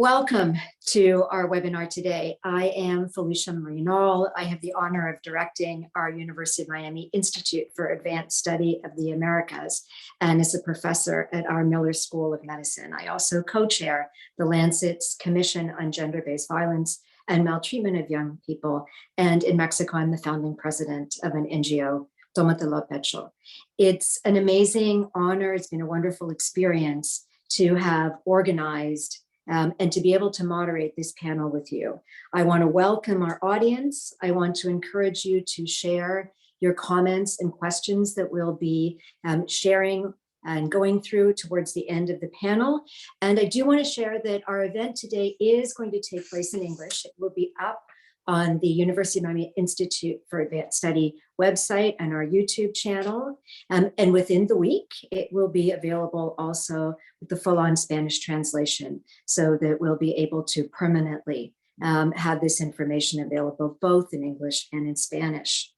Welcome to our webinar today. I am Felicia Marinol. I have the honor of directing our University of Miami Institute for Advanced Study of the Americas and as a professor at our Miller School of Medicine. I also co-chair the Lancet's Commission on Gender-Based Violence and Maltreatment of Young People. And in Mexico, I'm the founding president of an NGO, Tomatelo Pecho. It's an amazing honor. It's been a wonderful experience to have organized and to be able to moderate this panel with you. I want to welcome our audience. I want to encourage you to share your comments and questions that we'll be sharing and going through towards the end of the panel. And I do want to share that our event today is going to take place in English. It will be up on the University of Miami Institute for Advanced Study website and our YouTube channel. And within the week, it will be available also with the full-on Spanish translation so that we'll be able to permanently have this information available both in English and in Spanish.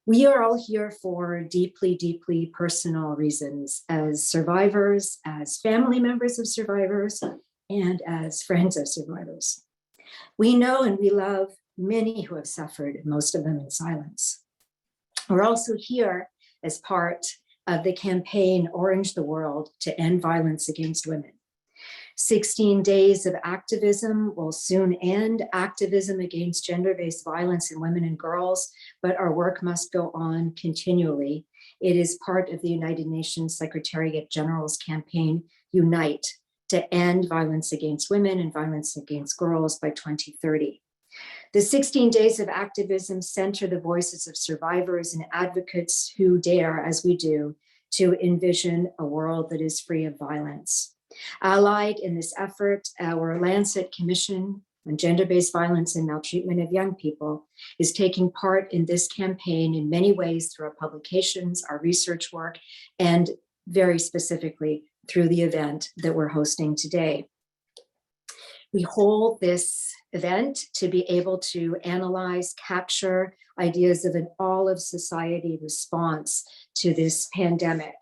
We are all here for deeply, deeply personal reasons as survivors, as family members of survivors, and as friends of survivors. We know and we love many who have suffered, most of them in silence. We're also here as part of the campaign Orange the World to End Violence Against Women. 16 days of activism will soon end activism against gender-based violence in women and girls, but our work must go on continually. It is part of the United Nations Secretariat General's campaign, Unite, to end violence against women and violence against girls by 2030. The 16 days of activism center the voices of survivors and advocates who dare, as we do, to envision a world that is free of violence. Allied in this effort, our Lancet Commission on Gender-Based Violence and Maltreatment of Young People is taking part in this campaign in many ways through our publications, our research work, and very specifically through the event that we're hosting today. We hold this event to be able to analyze, capture ideas of an all of society response to this pandemic.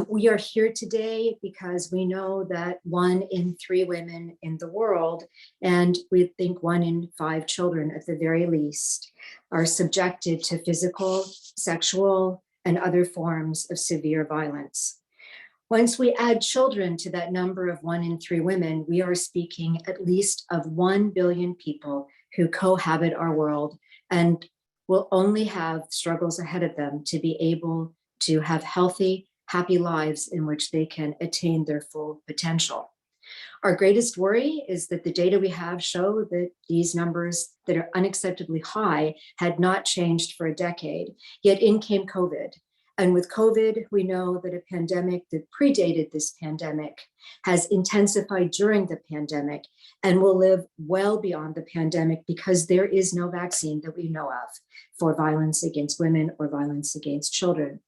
We are here today because we know that 1 in 3 women in the world, and we think 1 in 5 children at the very least, are subjected to physical, sexual, and other forms of severe violence. Once we add children to that number of 1 in 3 women, we are speaking at least of 1 billion people who cohabit our world and will only have struggles ahead of them to be able to have healthy, happy lives in which they can attain their full potential. Our greatest worry is that the data we have show that these numbers that are unacceptably high had not changed for a decade, yet in came COVID. And with COVID, we know that a pandemic that predated this pandemic has intensified during the pandemic and will live well beyond the pandemic because there is no vaccine that we know of for violence against women or violence against children.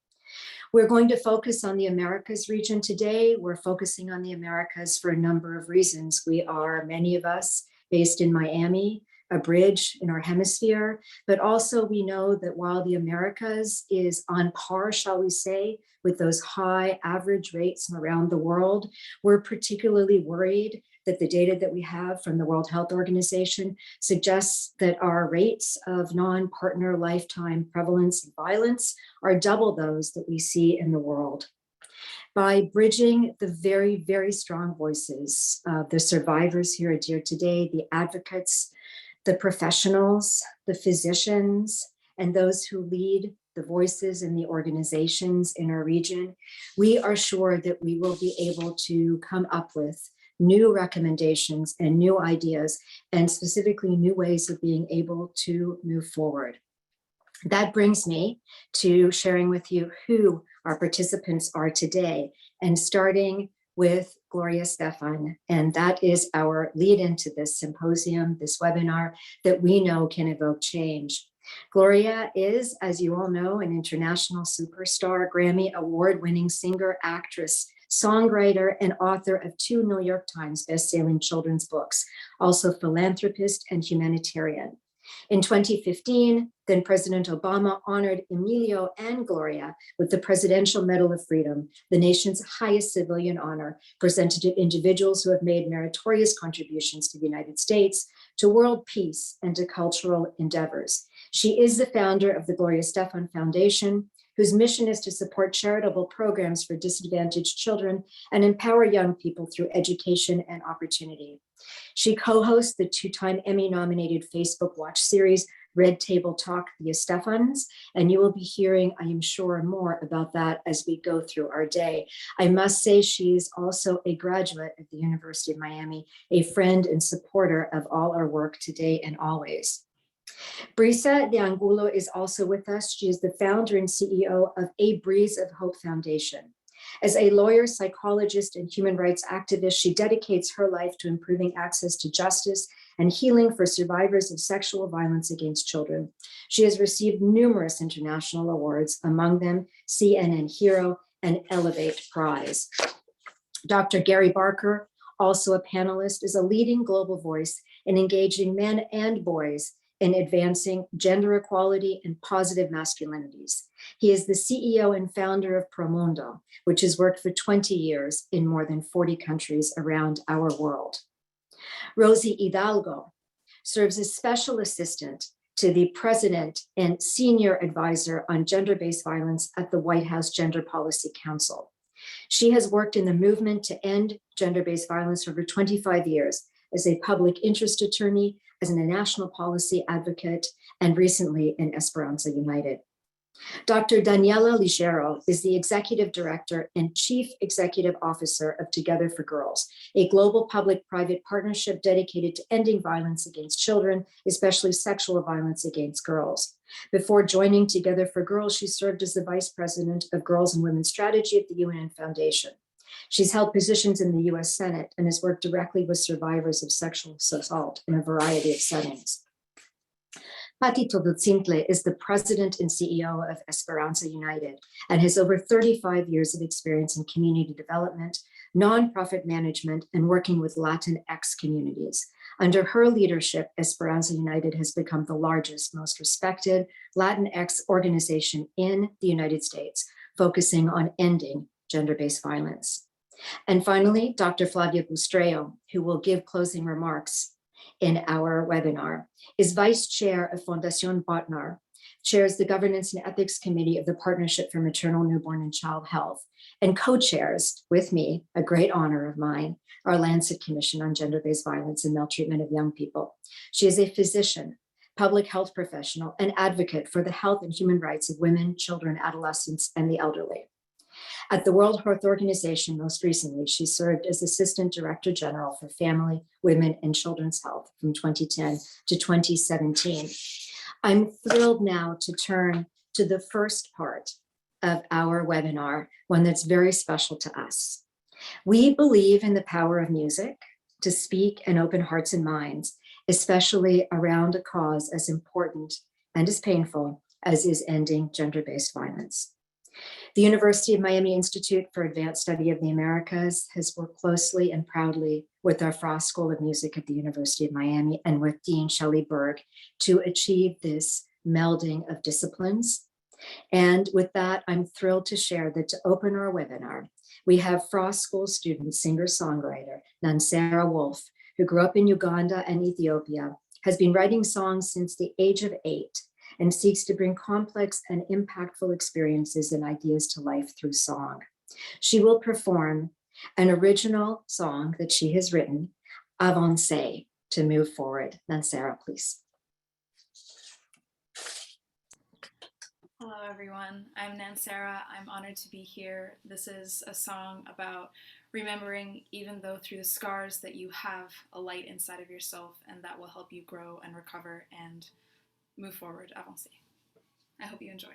We're going to focus on the Americas region today. We're focusing on the Americas for a number of reasons. We are, many of us, based in Miami, a bridge in our hemisphere, but also we know that while the Americas is on par, shall we say, with those high average rates from around the world, we're particularly worried that the data that we have from the World Health Organization suggests that our rates of non-partner lifetime prevalence and violence are double those that we see in the world. By bridging the very, very strong voices of the survivors here at DEAR today, the advocates, the professionals, the physicians, and those who lead the voices and the organizations in our region, we are sure that we will be able to come up with new recommendations and new ideas, and specifically new ways of being able to move forward. That brings me to sharing with you who our participants are today, and starting with Gloria Estefan, and that is our lead into this symposium, this webinar that we know can evoke change. Gloria is, as you all know, an international superstar, Grammy award-winning singer, actress, songwriter, and author of 2 New York Times best-selling children's books, also philanthropist and humanitarian. In 2015, then President Obama honored Emilio and Gloria with the Presidential Medal of Freedom, the nation's highest civilian honor, presented to individuals who have made meritorious contributions to the United States, to world peace, and to cultural endeavors. She is the founder of the Gloria Estefan Foundation, whose mission is to support charitable programs for disadvantaged children and empower young people through education and opportunity. She co-hosts the two-time Emmy-nominated Facebook Watch series, Red Table Talk, the Estefans, and you will be hearing, I am sure, more about that as we go through our day. I must say she's also a graduate at the University of Miami, a friend and supporter of all our work today and always. Brisa de Angulo is also with us. She is the founder and CEO of A Breeze of Hope Foundation. As a lawyer, psychologist, and human rights activist, she dedicates her life to improving access to justice and healing for survivors of sexual violence against children. She has received numerous international awards, among them CNN Hero and Elevate Prize. Dr. Gary Barker, also a panelist, is a leading global voice in engaging men and boys in advancing gender equality and positive masculinities. He is the CEO and founder of Promundo, which has worked for 20 years in more than 40 countries around our world. Rosie Hidalgo serves as special assistant to the president and senior advisor on gender-based violence at the White House Gender Policy Council. She has worked in the movement to end gender-based violence for over 25 years as a public interest attorney, as a national policy advocate, and recently in Esperanza United. Dr. Daniela Ligero is the executive director and chief executive officer of Together for Girls, a global public-private partnership dedicated to ending violence against children, especially sexual violence against girls. Before joining Together for Girls, she served as the vice president of Girls and Women's Strategy at the UN Foundation. She's held positions in the US Senate and has worked directly with survivors of sexual assault in a variety of settings. Pati Todotzintli is the president and CEO of Esperanza United and has over 35 years of experience in community development, nonprofit management, and working with Latinx communities. Under her leadership, Esperanza United has become the largest, most respected Latinx organization in the United States, focusing on ending gender-based violence. And finally, Dr. Flavia Bustreo, who will give closing remarks in our webinar, is vice chair of Fundación Botnar, chairs the Governance and Ethics Committee of the Partnership for Maternal, Newborn, and Child Health, and co-chairs with me, a great honor of mine, our Lancet Commission on Gender-Based Violence and Maltreatment of Young People. She is a physician, public health professional, and advocate for the health and human rights of women, children, adolescents, and the elderly. At the World Health Organization, most recently, she served as Assistant Director General for Family, Women, and Children's Health from 2010 to 2017. I'm thrilled now to turn to the first part of our webinar, one that's very special to us. We believe in the power of music to speak and open hearts and minds, especially around a cause as important and as painful as is ending gender-based violence. The University of Miami Institute for Advanced Study of the Americas has worked closely and proudly with our Frost School of Music at the University of Miami and with Dean Shelley Berg to achieve this melding of disciplines. And with that, I'm thrilled to share that to open our webinar, we have Frost School student, singer-songwriter Nansera Wolf, who grew up in Uganda and Ethiopia, has been writing songs since the age of 8, and seeks to bring complex and impactful experiences and ideas to life through song. She will perform an original song that she has written, Avancez, to move forward. Nansera, please. Hello, everyone. I'm Nansera. I'm honored to be here. This is a song about remembering, even though through the scars, that you have a light inside of yourself, and that will help you grow and recover and move forward, avancer. I hope you enjoy.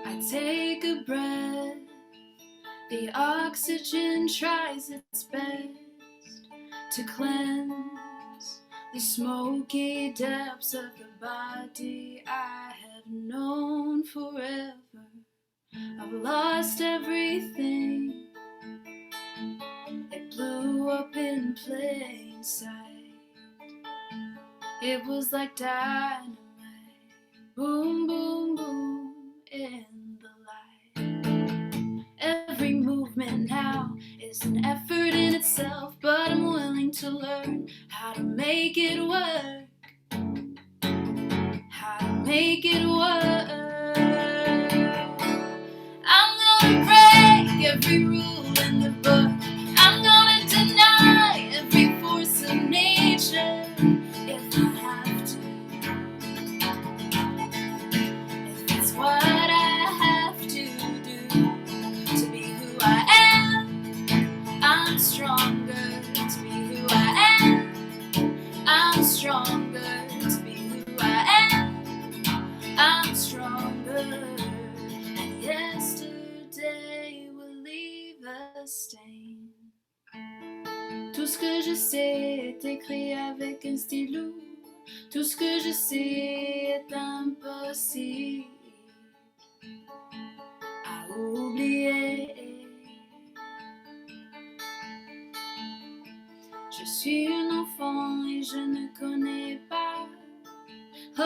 I take a breath, the oxygen tries its best to cleanse The smoky depths of the body I have known forever. I've lost everything. It blew up in plain sight. It was like dynamite. Boom, boom, boom in the light. Every movement now is an effort in itself, but I'm willing to learn how to make it work. How to make it work. I'm gonna break every rule in the book. I'm gonna deny every force of nature if I have to. If it's what I have to do to be who I am, I'm stronger to be who I am. I'm stronger to be who I am. I'm stronger. And yesterday will leave a stain. Tout ce que je sais est écrit avec un stylo. Tout ce que je sais est impossible à oublier. Je suis un enfant et je ne connais pas. Oh,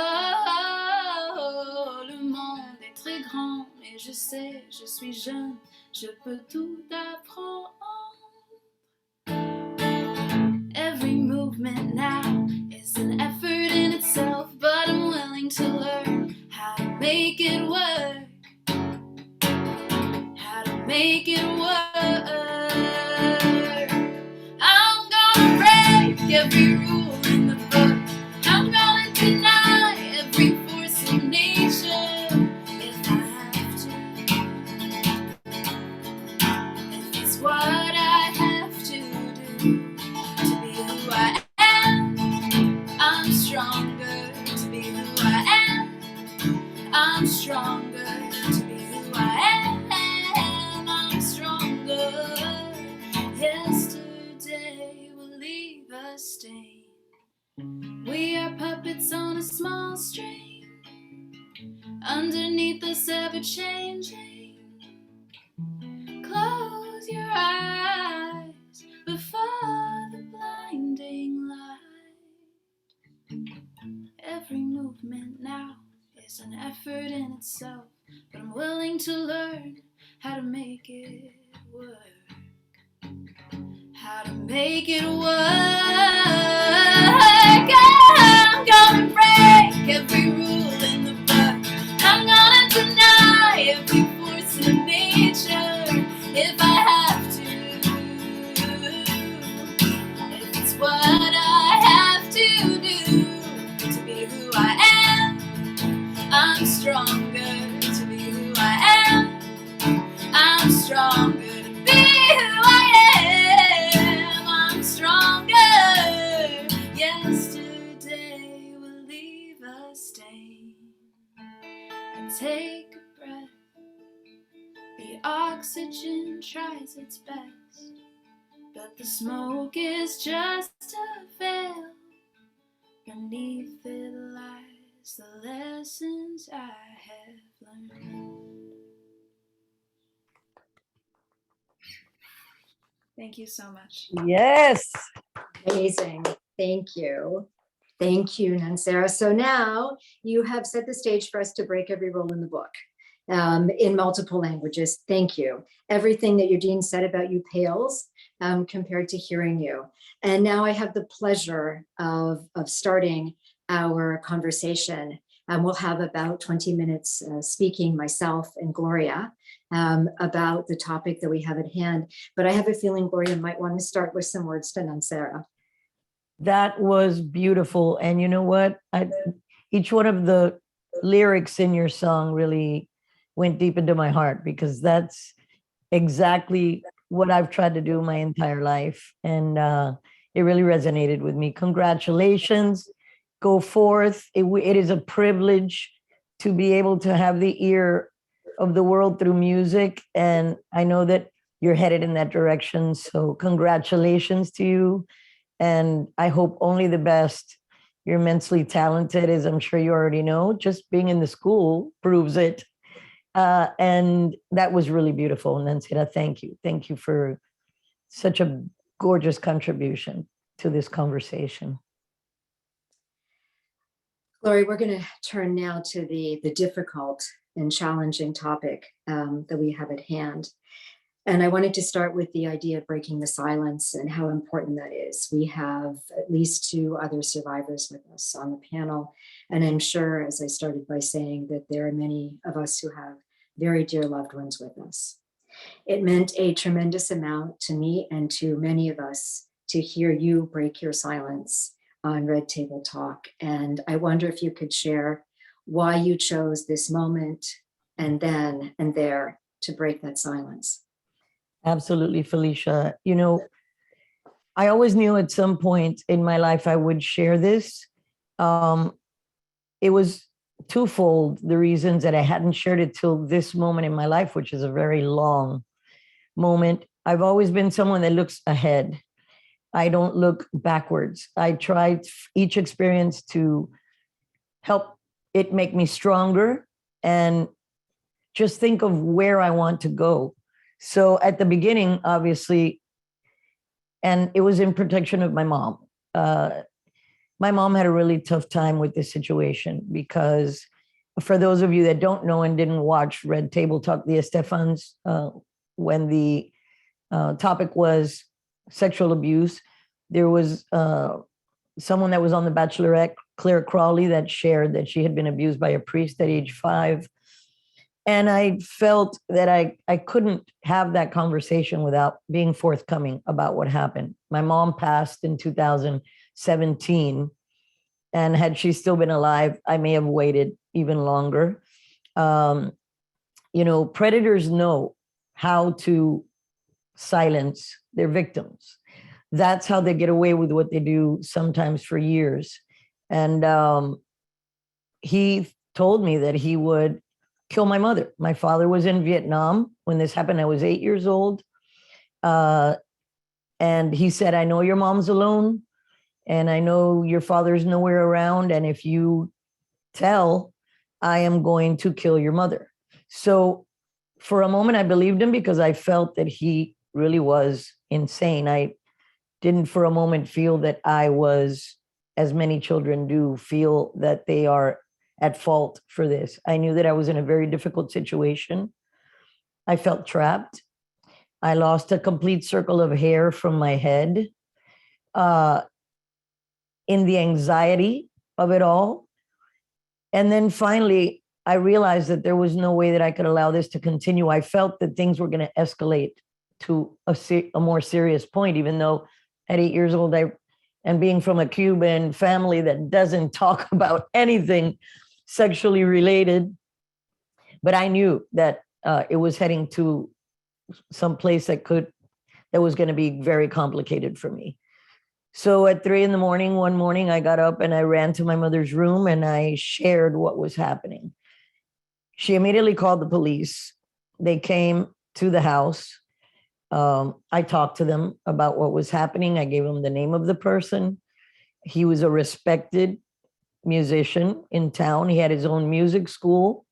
oh, oh, le monde est très grand et je sais, je suis jeune, je peux tout apprendre. Every movement now is an effort in itself, but I'm willing to learn how to make it work. How to make it work. I'm gonna break every rule in the book. I'm gonna deny every force of nature if I have to. If it's what I have to do to be who I am, I'm stronger to be who I am. I'm stronger to be who I am. I'm stronger. Yesterday will leave a stain. We are puppets on a small string, underneath us ever changing. Close your eyes before the blinding light. Every movement now is an effort in itself, but I'm willing to learn how to make it work. How to make it work. I'm gonna break every rule in the book. I'm gonna deny every force of nature if I have to. If it's what I have to do to be who I am, I'm stronger to be who I am. I'm stronger to be who I am. I'm stronger. Yesterday will leave a stain. I take a breath. The oxygen tries its best, but the smoke is just a veil. Beneath it lies the lessons I have learned. Thank you so much. Yes. Amazing. Thank you. Thank you, Nansara. So now you have set the stage for us to break every rule in the book in multiple languages. Thank you. Everything that Eugene said about you pales compared to hearing you. And now I have the pleasure of starting our conversation. We'll have about 20 minutes speaking, myself and Gloria, about the topic that we have at hand. But I have a feeling Gloria might want to start with some words to Nansara. That was beautiful. And you know what? Each one of the lyrics in your song really went deep into my heart, because that's exactly what I've tried to do my entire life. And it really resonated with me. Congratulations. Go forth. It is a privilege to be able to have the ear of the world through music. And I know that you're headed in that direction. So congratulations to you. And I hope only the best You're immensely talented, as I'm sure you already know. Just being in the school proves it. And that was really beautiful. Nancera, thank you. Thank you for such a gorgeous contribution to this conversation. Lori, we're going to turn now to the difficult and challenging topic that we have at hand. And I wanted to start with the idea of breaking the silence and how important that is. We have at least 2 other survivors with us on the panel. And I'm sure, as I started by saying, that there are many of us who have very dear loved ones with us. It meant a tremendous amount to me and to many of us to hear you break your silence on Red Table Talk. And I wonder if you could share why you chose this moment and then and there to break that silence. Absolutely, Felicia. You know, I always knew at some point in my life I would share this. It was twofold, the reasons that I hadn't shared it till this moment in my life, which is a very long moment. I've always been someone that looks ahead. I don't look backwards. I tried each experience to help it make me stronger and just think of where I want to go. So at the beginning, obviously, and it was in protection of my mom. My mom had a really tough time with this situation because for those of you that don't know and didn't watch Red Table Talk, the Estefans, when the topic was sexual abuse, there was someone that was on The Bachelorette, Claire Crawley, that shared that she had been abused by a priest at age 5. And I felt that I couldn't have that conversation without being forthcoming about what happened. My mom passed in 2017. And had she still been alive, I may have waited even longer. You know, predators know how to silence their victims. That's how they get away with what they do, sometimes for years. And he told me that he would kill my mother. My father was in Vietnam when this happened. I was 8 years old. And he said, I know your mom's alone, and I know your father's nowhere around. And if you tell, I am going to kill your mother. So for a moment, I believed him because I felt that he really was insane. I didn't for a moment feel that I was, as many children do, feel that they are at fault for this. I knew that I was in a very difficult situation. I felt trapped. I lost a complete circle of hair from my head. In the anxiety of it all. And then finally, I realized that there was no way that I could allow this to continue. I felt that things were going to escalate to a more serious point, even though at 8 years old, and being from a Cuban family that doesn't talk about anything sexually related, but I knew that it was heading to some place that was going to be very complicated for me. So at 3 a.m, one morning, I got up and I ran to my mother's room and I shared what was happening. She immediately called the police. They came to the house. I talked to them about what was happening. I gave them the name of the person. He was a respected musician in town. He had his own music school.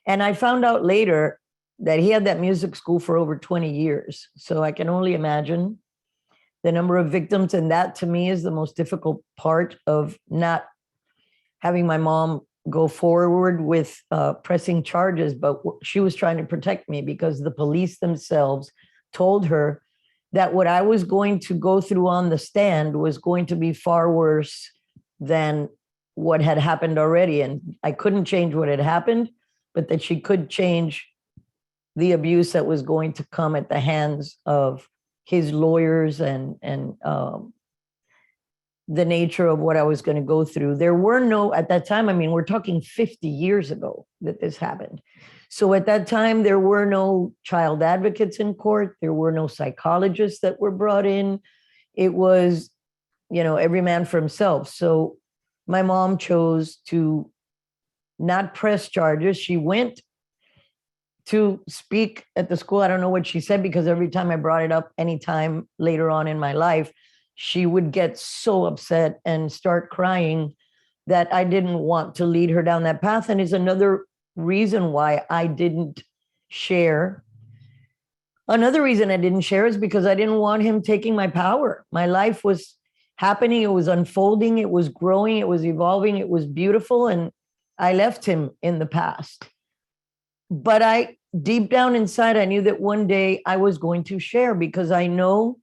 And I found out later that he had that music school for over 20 years. So I can only imagine the number of victims. And that to me is the most difficult part of not having my mom go forward with pressing charges, but she was trying to protect me because the police themselves told her that what I was going to go through on the stand was going to be far worse than what had happened already. And I couldn't change what had happened, but that she could change the abuse that was going to come at the hands of his lawyers and the nature of what I was going to go through. There were no, at that time, I mean, we're talking 50 years ago that this happened. So at that time, there were no child advocates in court. There were no psychologists that were brought in. It was, every man for himself. So my mom chose to not press charges. She went to speak at the school. I don't know what she said, because every time I brought it up anytime later on in my life, she would get so upset and start crying that I didn't want to lead her down that path. And is another reason why I didn't share. Another reason I didn't share is because I didn't want him taking my power. My life was happening, it was unfolding, it was growing, it was evolving, it was beautiful, and I left him in the past. But I, deep down inside, I knew that one day I was going to share, because I know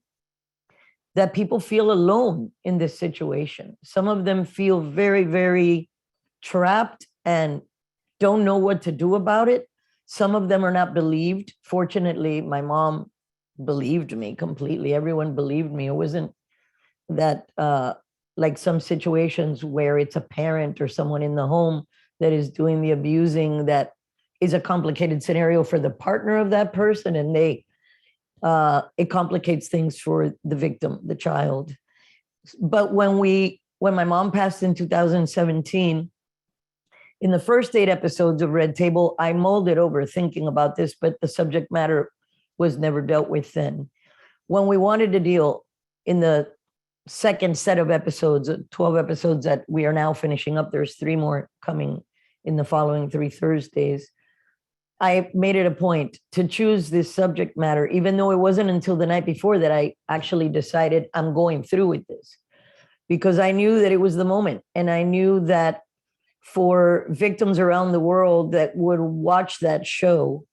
that people feel alone in this situation. Some of them feel very, very trapped and don't know what to do about it. Some of them are not believed. Fortunately, my mom believed me completely. Everyone believed me. It wasn't that like some situations where it's a parent or someone in the home that is doing the abusing, that is a complicated scenario for the partner of that person, and it complicates things for the victim, the child. But when my mom passed in 2017, in the first 8 episodes of Red Table, I mulled it over thinking about this, but the subject matter was never dealt with then. When we wanted to deal in the second set of episodes, 12 episodes that we are now finishing up, there's 3 more coming in the following 3 Thursdays. I made it a point to choose this subject matter, even though it wasn't until the night before that I actually decided I'm going through with this, because I knew that it was the moment. And I knew that for victims around the world that would watch that show,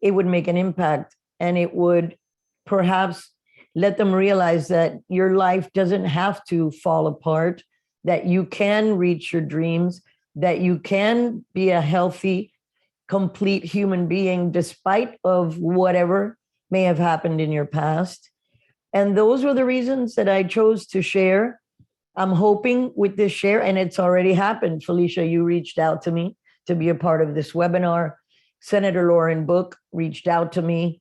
it would make an impact, and it would perhaps let them realize that your life doesn't have to fall apart, that you can reach your dreams, that you can be a healthy, complete human being despite of whatever may have happened in your past. And those were the reasons that I chose to share. I'm hoping with this share, and it's already happened. Felicia, you reached out to me to be a part of this webinar. Senator Lauren Book reached out to me.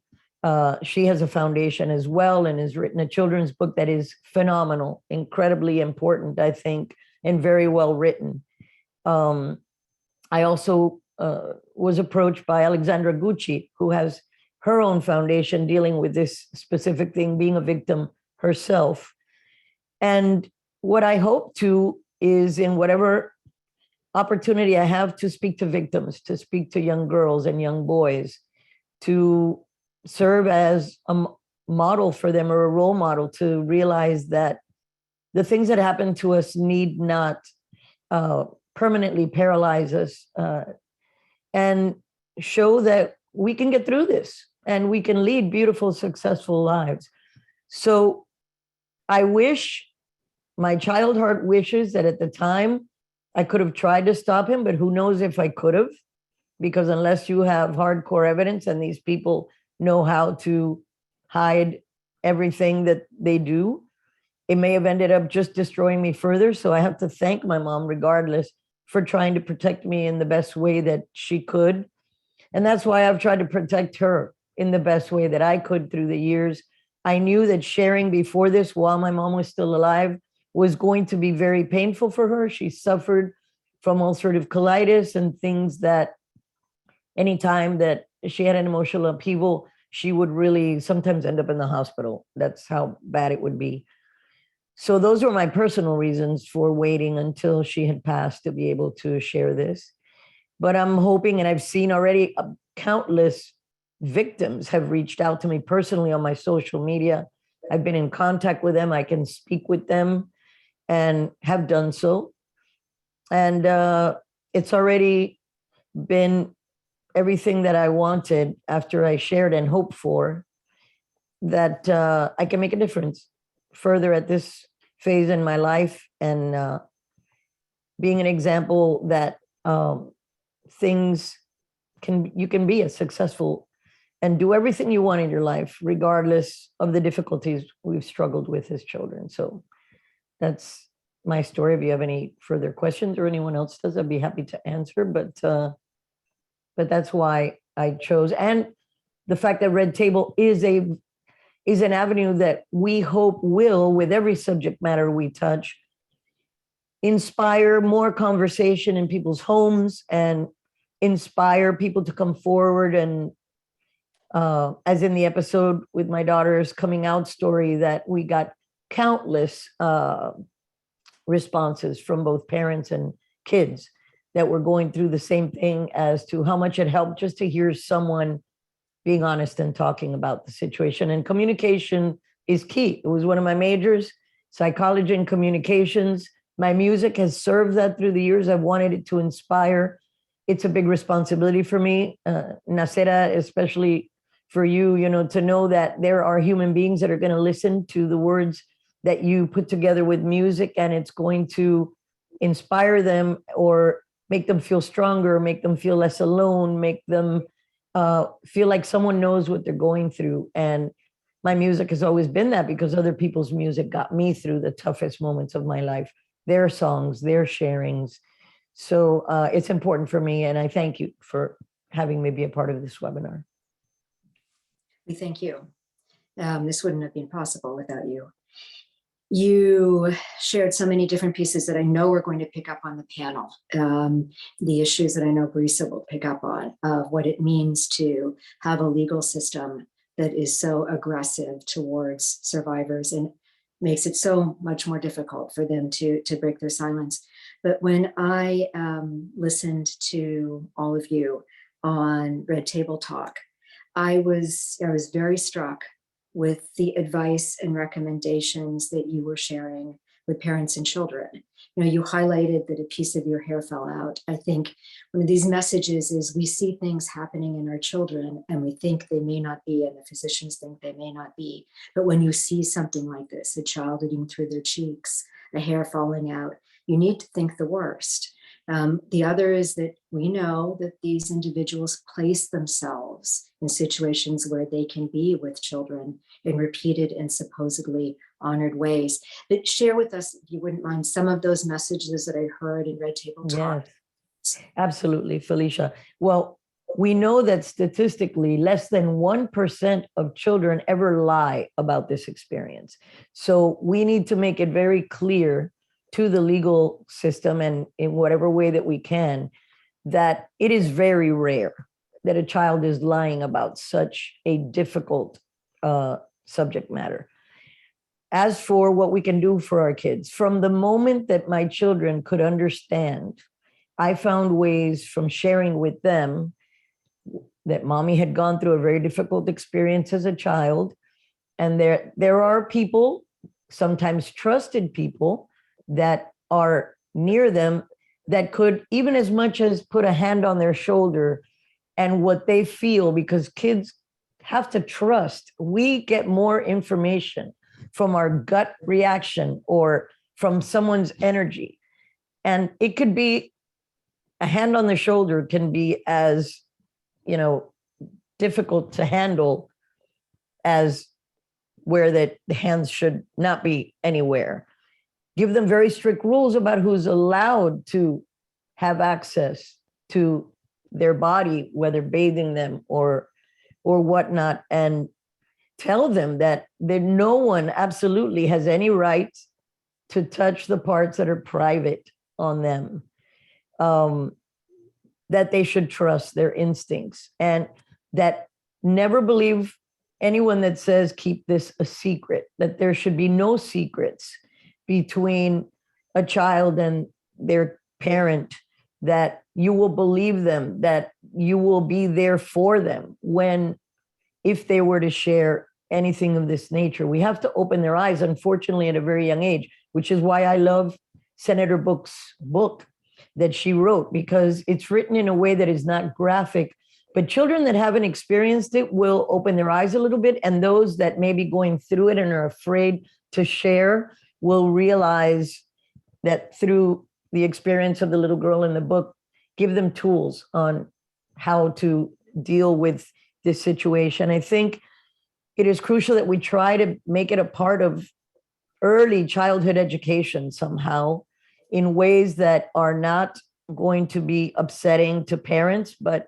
She has a foundation as well and has written a children's book that is phenomenal, incredibly important, I think, and very well written. I also was approached by Alexandra Gucci, who has her own foundation dealing with this specific thing, being a victim herself. And what I hope to is, in whatever opportunity I have to speak to victims, to speak to young girls and young boys, to serve as a model for them, or a role model, to realize that the things that happen to us need not permanently paralyze us, and show that we can get through this and we can lead beautiful, successful lives. So I wish, my child heart wishes that at the time I could have tried to stop him, but who knows if I could have, because unless you have hardcore evidence, and these people know how to hide everything that they do, it may have ended up just destroying me further. So I have to thank my mom, regardless, for trying to protect me in the best way that she could. And that's why I've tried to protect her in the best way that I could through the years. I knew that sharing before this, while my mom was still alive, was going to be very painful for her. She suffered from ulcerative colitis and things that anytime that she had an emotional upheaval, she would really sometimes end up in the hospital. That's how bad it would be. So those were my personal reasons for waiting until she had passed to be able to share this. But I'm hoping, and I've seen already countless victims have reached out to me personally on my social media. I've been in contact with them. I can speak with them and have done so. And it's already been everything that I wanted after I shared and hoped for, that I can make a difference further at this phase in my life, and being an example that you can be a successful and do everything you want in your life, regardless of the difficulties we've struggled with as children. So that's my story. If you have any further questions, or anyone else does, I'd be happy to answer. But that's why I chose, and the fact that Red Table is an avenue that we hope will, with every subject matter we touch, inspire more conversation in people's homes and inspire people to come forward. And as in the episode with my daughter's coming out story, that we got countless responses from both parents and kids that were going through the same thing as to how much it helped just to hear someone being honest and talking about the situation. And communication is key. It was one of my majors, psychology and communications. My music has served that through the years. I've wanted it to inspire. It's a big responsibility for me, Nacera, especially for you, to know that there are human beings that are going to listen to the words that you put together with music, and it's going to inspire them or make them feel stronger, make them feel less alone, make them feel like someone knows what they're going through. And my music has always been that, because other people's music got me through the toughest moments of my life, their songs, their sharings. So it's important for me, and I thank you for having me be a part of this webinar. We thank you. This wouldn't have been possible without you. You shared so many different pieces that I know we're going to pick up on the panel. The issues that I know Brisa will pick up on, of what it means to have a legal system that is so aggressive towards survivors and makes it so much more difficult for them to break their silence. But when I listened to all of you on Red Table Talk, I was very struck with the advice and recommendations that you were sharing with parents and children. You highlighted that a piece of your hair fell out. I think one of these messages is we see things happening in our children and we think they may not be, and the physicians think they may not be. But when you see something like this, a child eating through their cheeks, a hair falling out, you need to think the worst. The other is that we know that these individuals place themselves in situations where they can be with children in repeated and supposedly honored ways. But share with us, if you wouldn't mind, some of those messages that I heard in Red Table Talk. Yes, absolutely, Felicia. Well, we know that statistically, less than 1% of children ever lie about this experience. So we need to make it very clear to the legal system, and in whatever way that we can, that it is very rare that a child is lying about such a difficult subject matter. As for what we can do for our kids, from the moment that my children could understand, I found ways from sharing with them that mommy had gone through a very difficult experience as a child. And there are people, sometimes trusted people, that are near them that could, even as much as put a hand on their shoulder and what they feel, because kids have to trust. We get more information from our gut reaction or from someone's energy. And it could be a hand on the shoulder, can be as, difficult to handle as where the hands should not be anywhere. Give them very strict rules about who's allowed to have access to their body, whether bathing them or whatnot, and tell them that no one absolutely has any right to touch the parts that are private on them, that they should trust their instincts, and that never believe anyone that says keep this a secret, that there should be no secrets between a child and their parent, that you will believe them, that you will be there for them if they were to share anything of this nature. We have to open their eyes, unfortunately, at a very young age, which is why I love Senator Book's book that she wrote, because it's written in a way that is not graphic, but children that haven't experienced it will open their eyes a little bit, and those that may be going through it and are afraid to share will realize that through the experience of the little girl in the book, give them tools on how to deal with this situation. I think it is crucial that we try to make it a part of early childhood education somehow, in ways that are not going to be upsetting to parents, but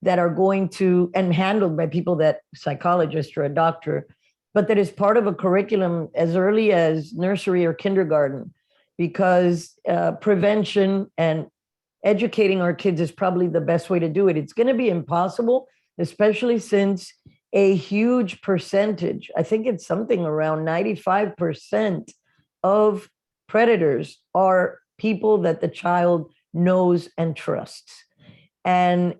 that are going to, and handled by people that, psychologist or a doctor, but that is part of a curriculum as early as nursery or kindergarten, because prevention and educating our kids is probably the best way to do it. It's going to be impossible, especially since a huge percentage, I think it's something around 95% of predators are people that the child knows and trusts. And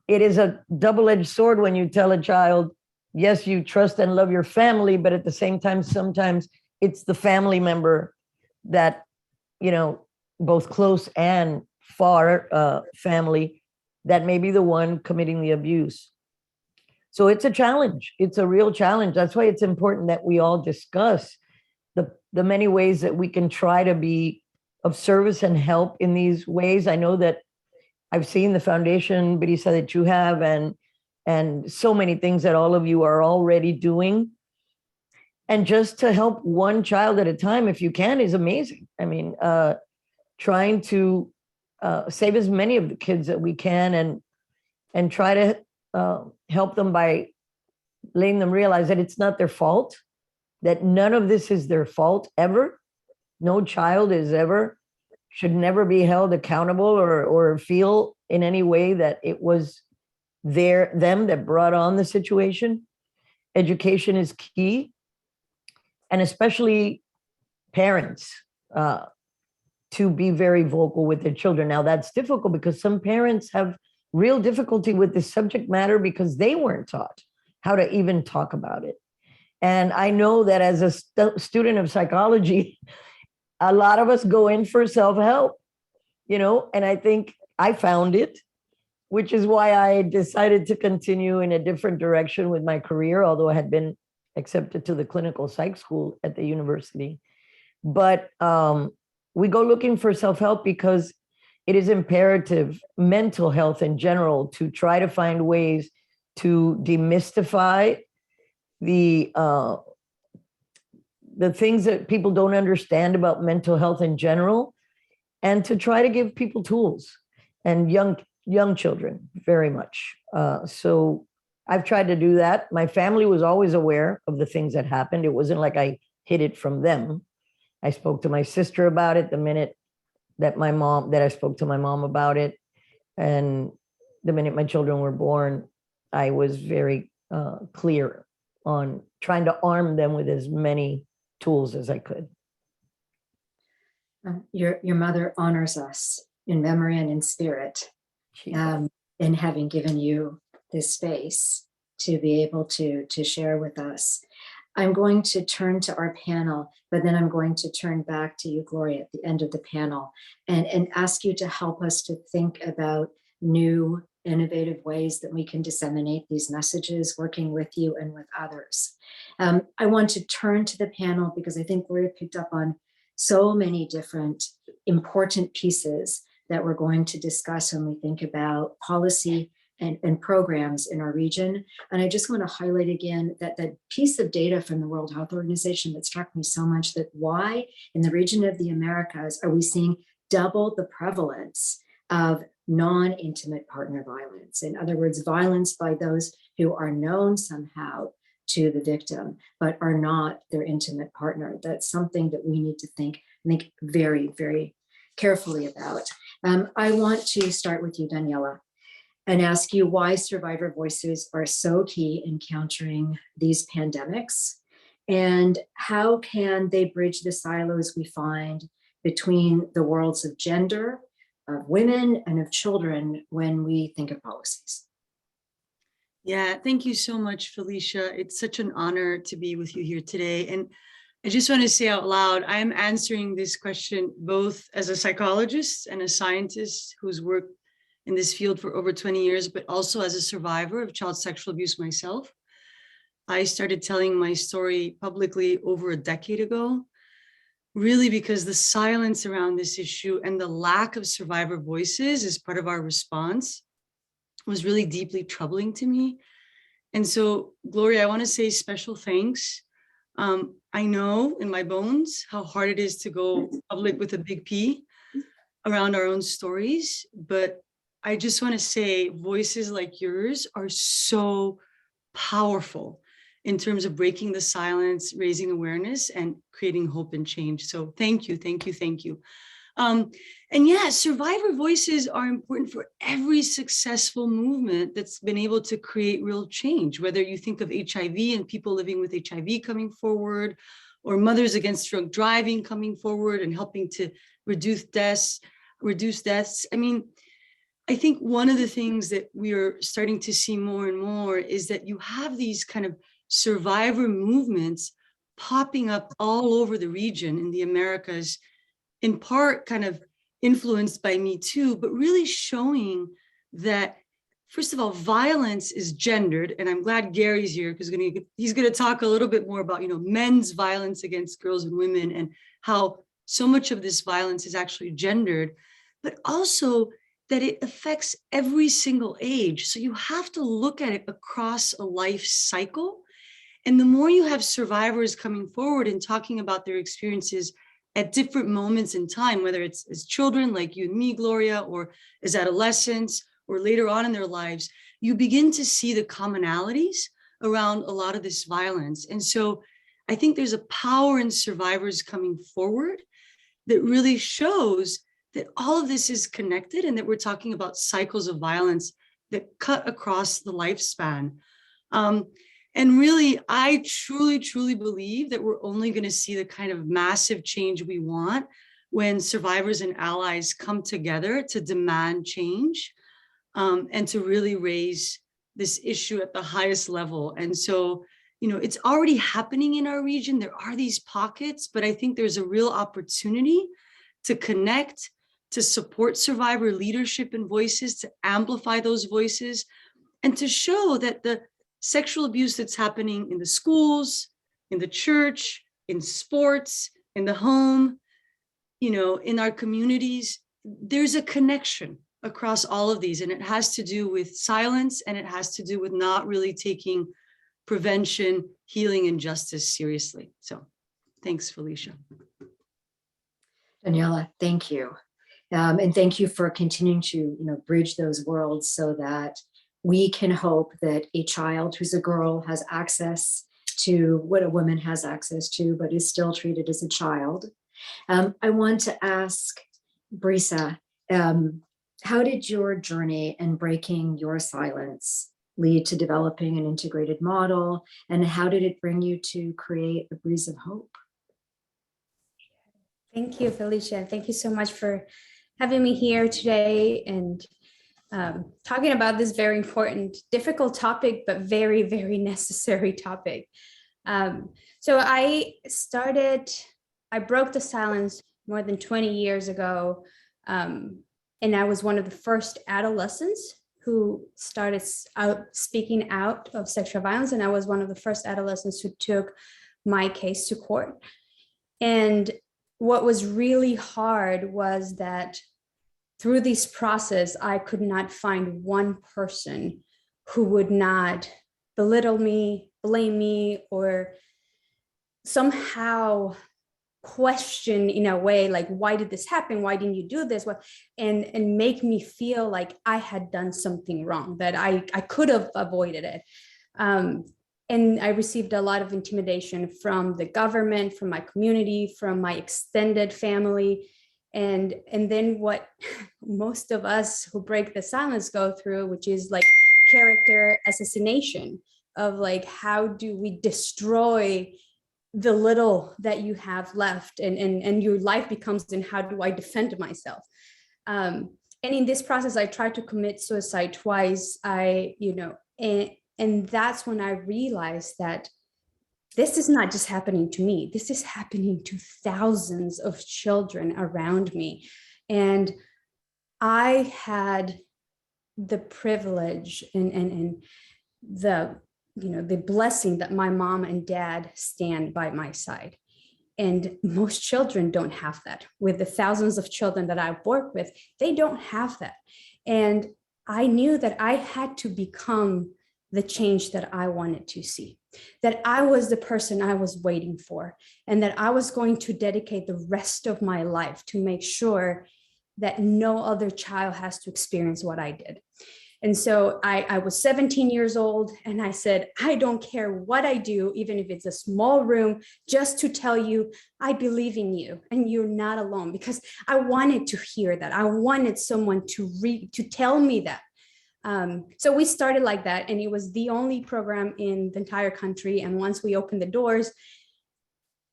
it is a double-edged sword when you tell a child, yes, you trust and love your family, but at the same time, sometimes it's the family member that, both close and far family, that may be the one committing the abuse. So it's a challenge. It's a real challenge. That's why it's important that we all discuss the many ways that we can try to be of service and help in these ways. I know that I've seen the foundation, Brisa, that you have, and so many things that all of you are already doing. And just to help one child at a time, if you can, is amazing. I mean, trying to save as many of the kids that we can, and try to help them by letting them realize that it's not their fault, that none of this is their fault ever. No child should never be held accountable or feel in any way that it was them that brought on the situation. Education is key, and especially parents to be very vocal with their children. Now, that's difficult because some parents have real difficulty with this subject matter because they weren't taught how to even talk about it. And I know that as a student of psychology, a lot of us go in for self-help, and I think I found it, which is why I decided to continue in a different direction with my career, although I had been accepted to the clinical psych school at the university. But we go looking for self-help because it is imperative, mental health in general, to try to find ways to demystify the things that people don't understand about mental health in general, and to try to give people tools, and young children very much. So I've tried to do that. My family was always aware of the things that happened. It wasn't like I hid it from them. I spoke to my sister about it the minute that I spoke to my mom about it. And the minute my children were born, I was very clear on trying to arm them with as many tools as I could. Your mother honors us in memory and in spirit, in having given you this space to be able to share with us. I'm going to turn to our panel, but then I'm going to turn back to you, Gloria, at the end of the panel, and ask you to help us to think about new, innovative ways that we can disseminate these messages, working with you and with others. I want to turn to the panel because I think Gloria picked up on so many different important pieces that we're going to discuss when we think about policy and programs in our region. And I just want to highlight again that piece of data from the World Health Organization that struck me so much, that why in the region of the Americas are we seeing double the prevalence of non-intimate partner violence? In other words, violence by those who are known somehow to the victim, but are not their intimate partner. That's something that we need to think very, very carefully about. I want to start with you, Daniela, and ask you why survivor voices are so key in countering these pandemics, and how can they bridge the silos we find between the worlds of gender, of women, and of children when we think of policies. Yeah, thank you so much, Felicia. It's such an honor to be with you here today. And I just want to say out loud, I am answering this question both as a psychologist and a scientist who's worked in this field for over 20 years, but also as a survivor of child sexual abuse myself. I started telling my story publicly over a decade ago, really because the silence around this issue and the lack of survivor voices as part of our response was really deeply troubling to me. And so, Gloria, I want to say special thanks. I know in my bones how hard it is to go public with a big P around our own stories, but I just want to say voices like yours are so powerful in terms of breaking the silence, raising awareness, and creating hope and change. So thank you, thank you, thank you. And yeah, survivor voices are important for every successful movement that's been able to create real change, whether you think of HIV and people living with HIV coming forward, or Mothers Against Drunk Driving coming forward and helping to reduce deaths. I mean, I think one of the things that we are starting to see more and more is that you have these kind of survivor movements popping up all over the region in the Americas, in part kind of influenced by Me Too, but really showing that, first of all, violence is gendered. And I'm glad Gary's here because he's going to talk a little bit more about, men's violence against girls and women and how so much of this violence is actually gendered, but also that it affects every single age. So you have to look at it across a life cycle. And the more you have survivors coming forward and talking about their experiences at different moments in time, whether it's as children like you and me, Gloria, or as adolescents, or later on in their lives, you begin to see the commonalities around a lot of this violence. And so I think there's a power in survivors coming forward that really shows that all of this is connected and that we're talking about cycles of violence that cut across the lifespan. And really, I truly, truly believe that we're only going to see the kind of massive change we want when survivors and allies come together to demand change and to really raise this issue at the highest level. And so, it's already happening in our region. There are these pockets, but I think there's a real opportunity to connect, to support survivor leadership and voices, to amplify those voices, and to show that the sexual abuse that's happening in the schools, in the church, in sports, in the home, in our communities, there's a connection across all of these. And it has to do with silence, and it has to do with not really taking prevention, healing, and justice seriously. So thanks, Felicia. Daniela, thank you. And thank you for continuing to, bridge those worlds so that we can hope that a child who's a girl has access to what a woman has access to, but is still treated as a child. I want to ask Brisa, how did your journey in breaking your silence lead to developing an integrated model? And how did it bring you to create a Breeze of Hope? Thank you, Felicia. Thank you so much for having me here today and talking about this very important, difficult topic, but very, very necessary topic. So I broke the silence more than 20 years ago. And I was one of the first adolescents who started speaking out of sexual violence. And I was one of the first adolescents who took my case to court. And what was really hard was that through this process, I could not find one person who would not belittle me, blame me, or somehow question in a way, like, why did this happen? Why didn't you do this? And make me feel like I had done something wrong, that I could have avoided it. And I received a lot of intimidation from the government, from my community, from my extended family. And then what most of us who break the silence go through, which is like character assassination of like, how do we destroy the little that you have left, and your life becomes, and how do I defend myself? And in this process, I tried to commit suicide twice. And that's when I realized that this is not just happening to me. This is happening to thousands of children around me. And I had the privilege and the blessing that my mom and dad stand by my side. And most children don't have that. With the thousands of children that I've worked with, they don't have that. And I knew that I had to become the change that I wanted to see, that I was the person I was waiting for, and that I was going to dedicate the rest of my life to make sure that no other child has to experience what I did. And so I was 17 years old and I said, I don't care what I do, even if it's a small room, just to tell you, I believe in you and you're not alone, because I wanted to hear that. I wanted someone to tell me that. So we started like that, and it was the only program in the entire country. And once we opened the doors,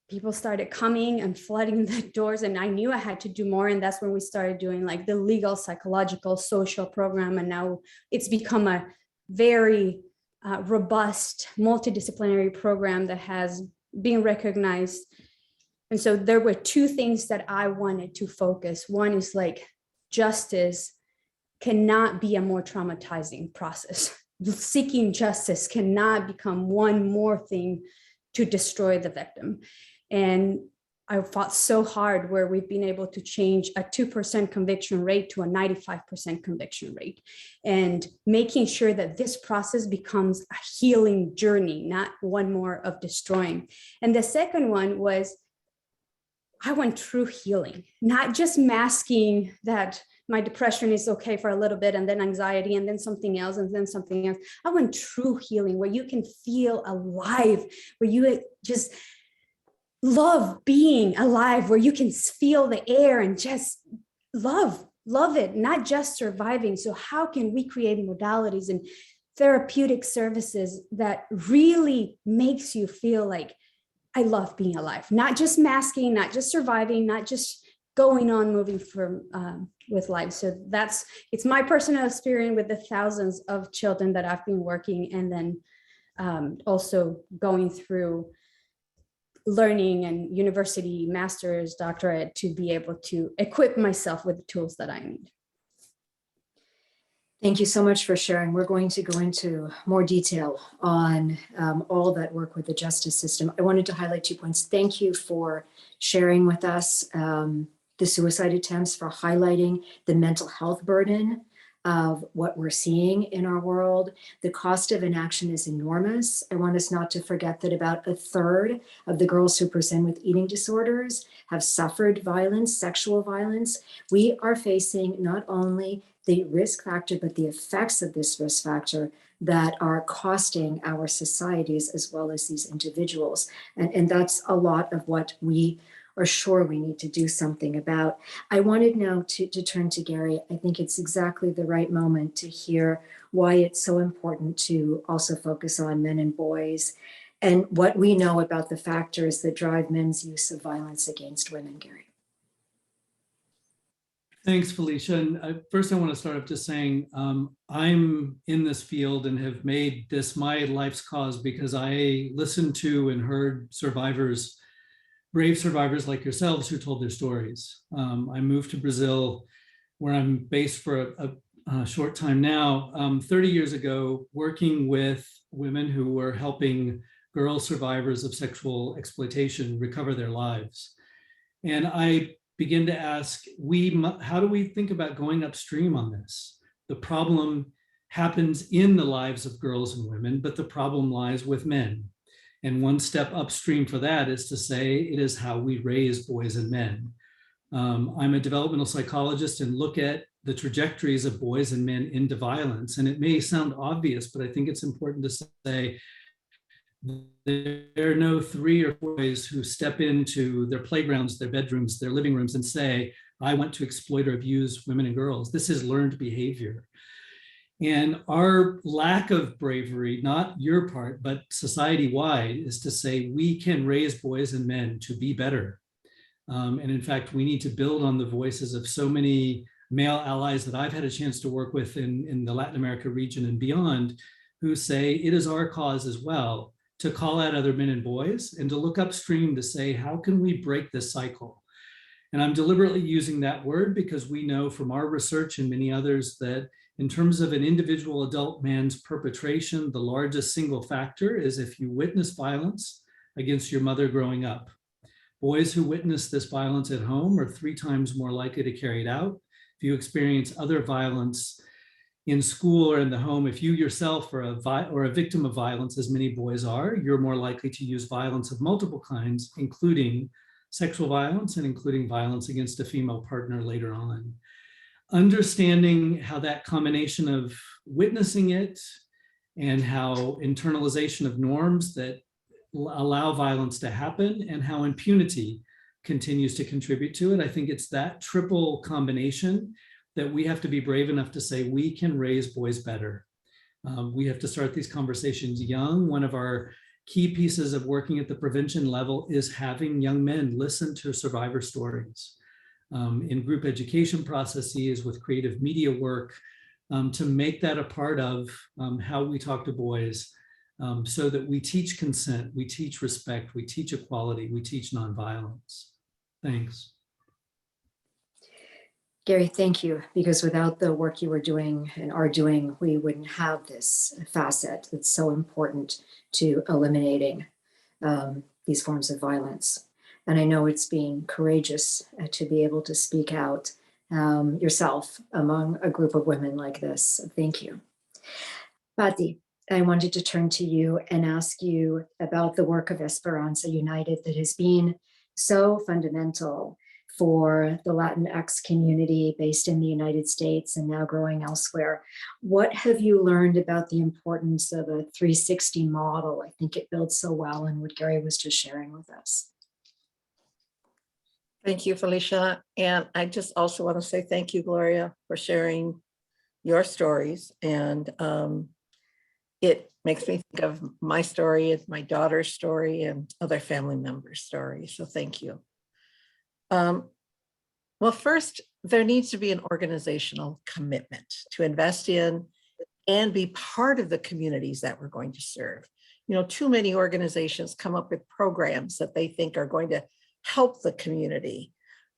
people started coming and flooding the doors, and I knew I had to do more. And that's when we started doing like the legal, psychological, social program. And now it's become a very robust, multidisciplinary program that has been recognized. And so there were two things that I wanted to focus. One is like justice cannot be a more traumatizing process. Seeking justice cannot become one more thing to destroy the victim. And I fought so hard where we've been able to change a 2% conviction rate to a 95% conviction rate, and making sure that this process becomes a healing journey, not one more of destroying. And the second one was, I want true healing, not just masking that my depression is okay for a little bit, and then anxiety, and then something else, and then something else. I want true healing where you can feel alive, where you just love being alive, where you can feel the air and just love it, not just surviving. So how can we create modalities and therapeutic services that really makes you feel like I love being alive, not just masking, not just surviving, not just going on moving from with life. So it's my personal experience with the thousands of children that I've been working, and then also going through learning and university, master's, doctorate, to be able to equip myself with the tools that I need. Thank you so much for sharing. We're going to go into more detail on all that work with the justice system. I wanted to highlight 2 points. Thank you for sharing with us the suicide attempts, for highlighting the mental health burden of what we're seeing in our world. The cost of inaction is enormous. I want us not to forget that about a third of the girls who present with eating disorders have suffered violence, sexual violence. We are facing not only the risk factor, but the effects of this risk factor that are costing our societies as well as these individuals. And that's a lot of what we are sure we need to do something about. I wanted now to turn to Gary. I think it's exactly the right moment to hear why it's so important to also focus on men and boys, and what we know about the factors that drive men's use of violence against women. Gary. Thanks, Felicia. And first I want to start off just saying I'm in this field and have made this my life's cause because I listened to and heard survivors, brave survivors like yourselves, who told their stories. I moved to Brazil, where I'm based for a short time now, 30 years ago, working with women who were helping girl survivors of sexual exploitation recover their lives. And I begin to ask, how do we think about going upstream on this? The problem happens in the lives of girls and women, but the problem lies with men. And one step upstream for that is to say it is how we raise boys and men. I'm a developmental psychologist and look at the trajectories of boys and men into violence. And it may sound obvious, but I think it's important to say there are no 3 or 4 boys who step into their playgrounds, their bedrooms, their living rooms and say, I want to exploit or abuse women and girls. This is learned behavior. And our lack of bravery, not your part, but society-wide, is to say we can raise boys and men to be better. And in fact, we need to build on the voices of so many male allies that I've had a chance to work with in the Latin America region and beyond, who say it is our cause as well to call out other men and boys and to look upstream to say, how can we break this cycle? And I'm deliberately using that word because we know from our research and many others that in terms of an individual adult man's perpetration, the largest single factor is if you witness violence against your mother growing up. Boys who witness this violence at home are 3 times more likely to carry it out. If you experience other violence in school or in the home, if you yourself are a victim of violence, as many boys are, you're more likely to use violence of multiple kinds, including sexual violence and including violence against a female partner later on. understanding how that combination of witnessing it and how internalization of norms that allow violence to happen and how impunity continues to contribute to it. I think it's that triple combination that we have to be brave enough to say we can raise boys better. We have to start these conversations young. One of our key pieces of working at the prevention level is having young men listen to survivor stories in group education processes, with creative media work, to make that a part of how we talk to boys, so that we teach consent, we teach respect, we teach equality, we teach nonviolence. Thanks. Gary, thank you, because without the work you were doing and are doing, we wouldn't have this facet that's so important to eliminating these forms of violence. And I know it's being courageous to be able to speak out yourself among a group of women like this. Thank you. Patti, I wanted to turn to you and ask you about the work of Esperanza United that has been so fundamental for the Latinx community based in the United States and now growing elsewhere. What have you learned about the importance of a 360 model? I think it builds so well on what Gary was just sharing with us. Thank you, Felicia. And I just also want to say thank you, Gloria, for sharing your stories. And it makes me think of my story and my daughter's story and other family members' stories. So thank you. Well, first, there needs to be an organizational commitment to invest in and be part of the communities that we're going to serve. You know, too many organizations come up with programs that they think are going to help the community,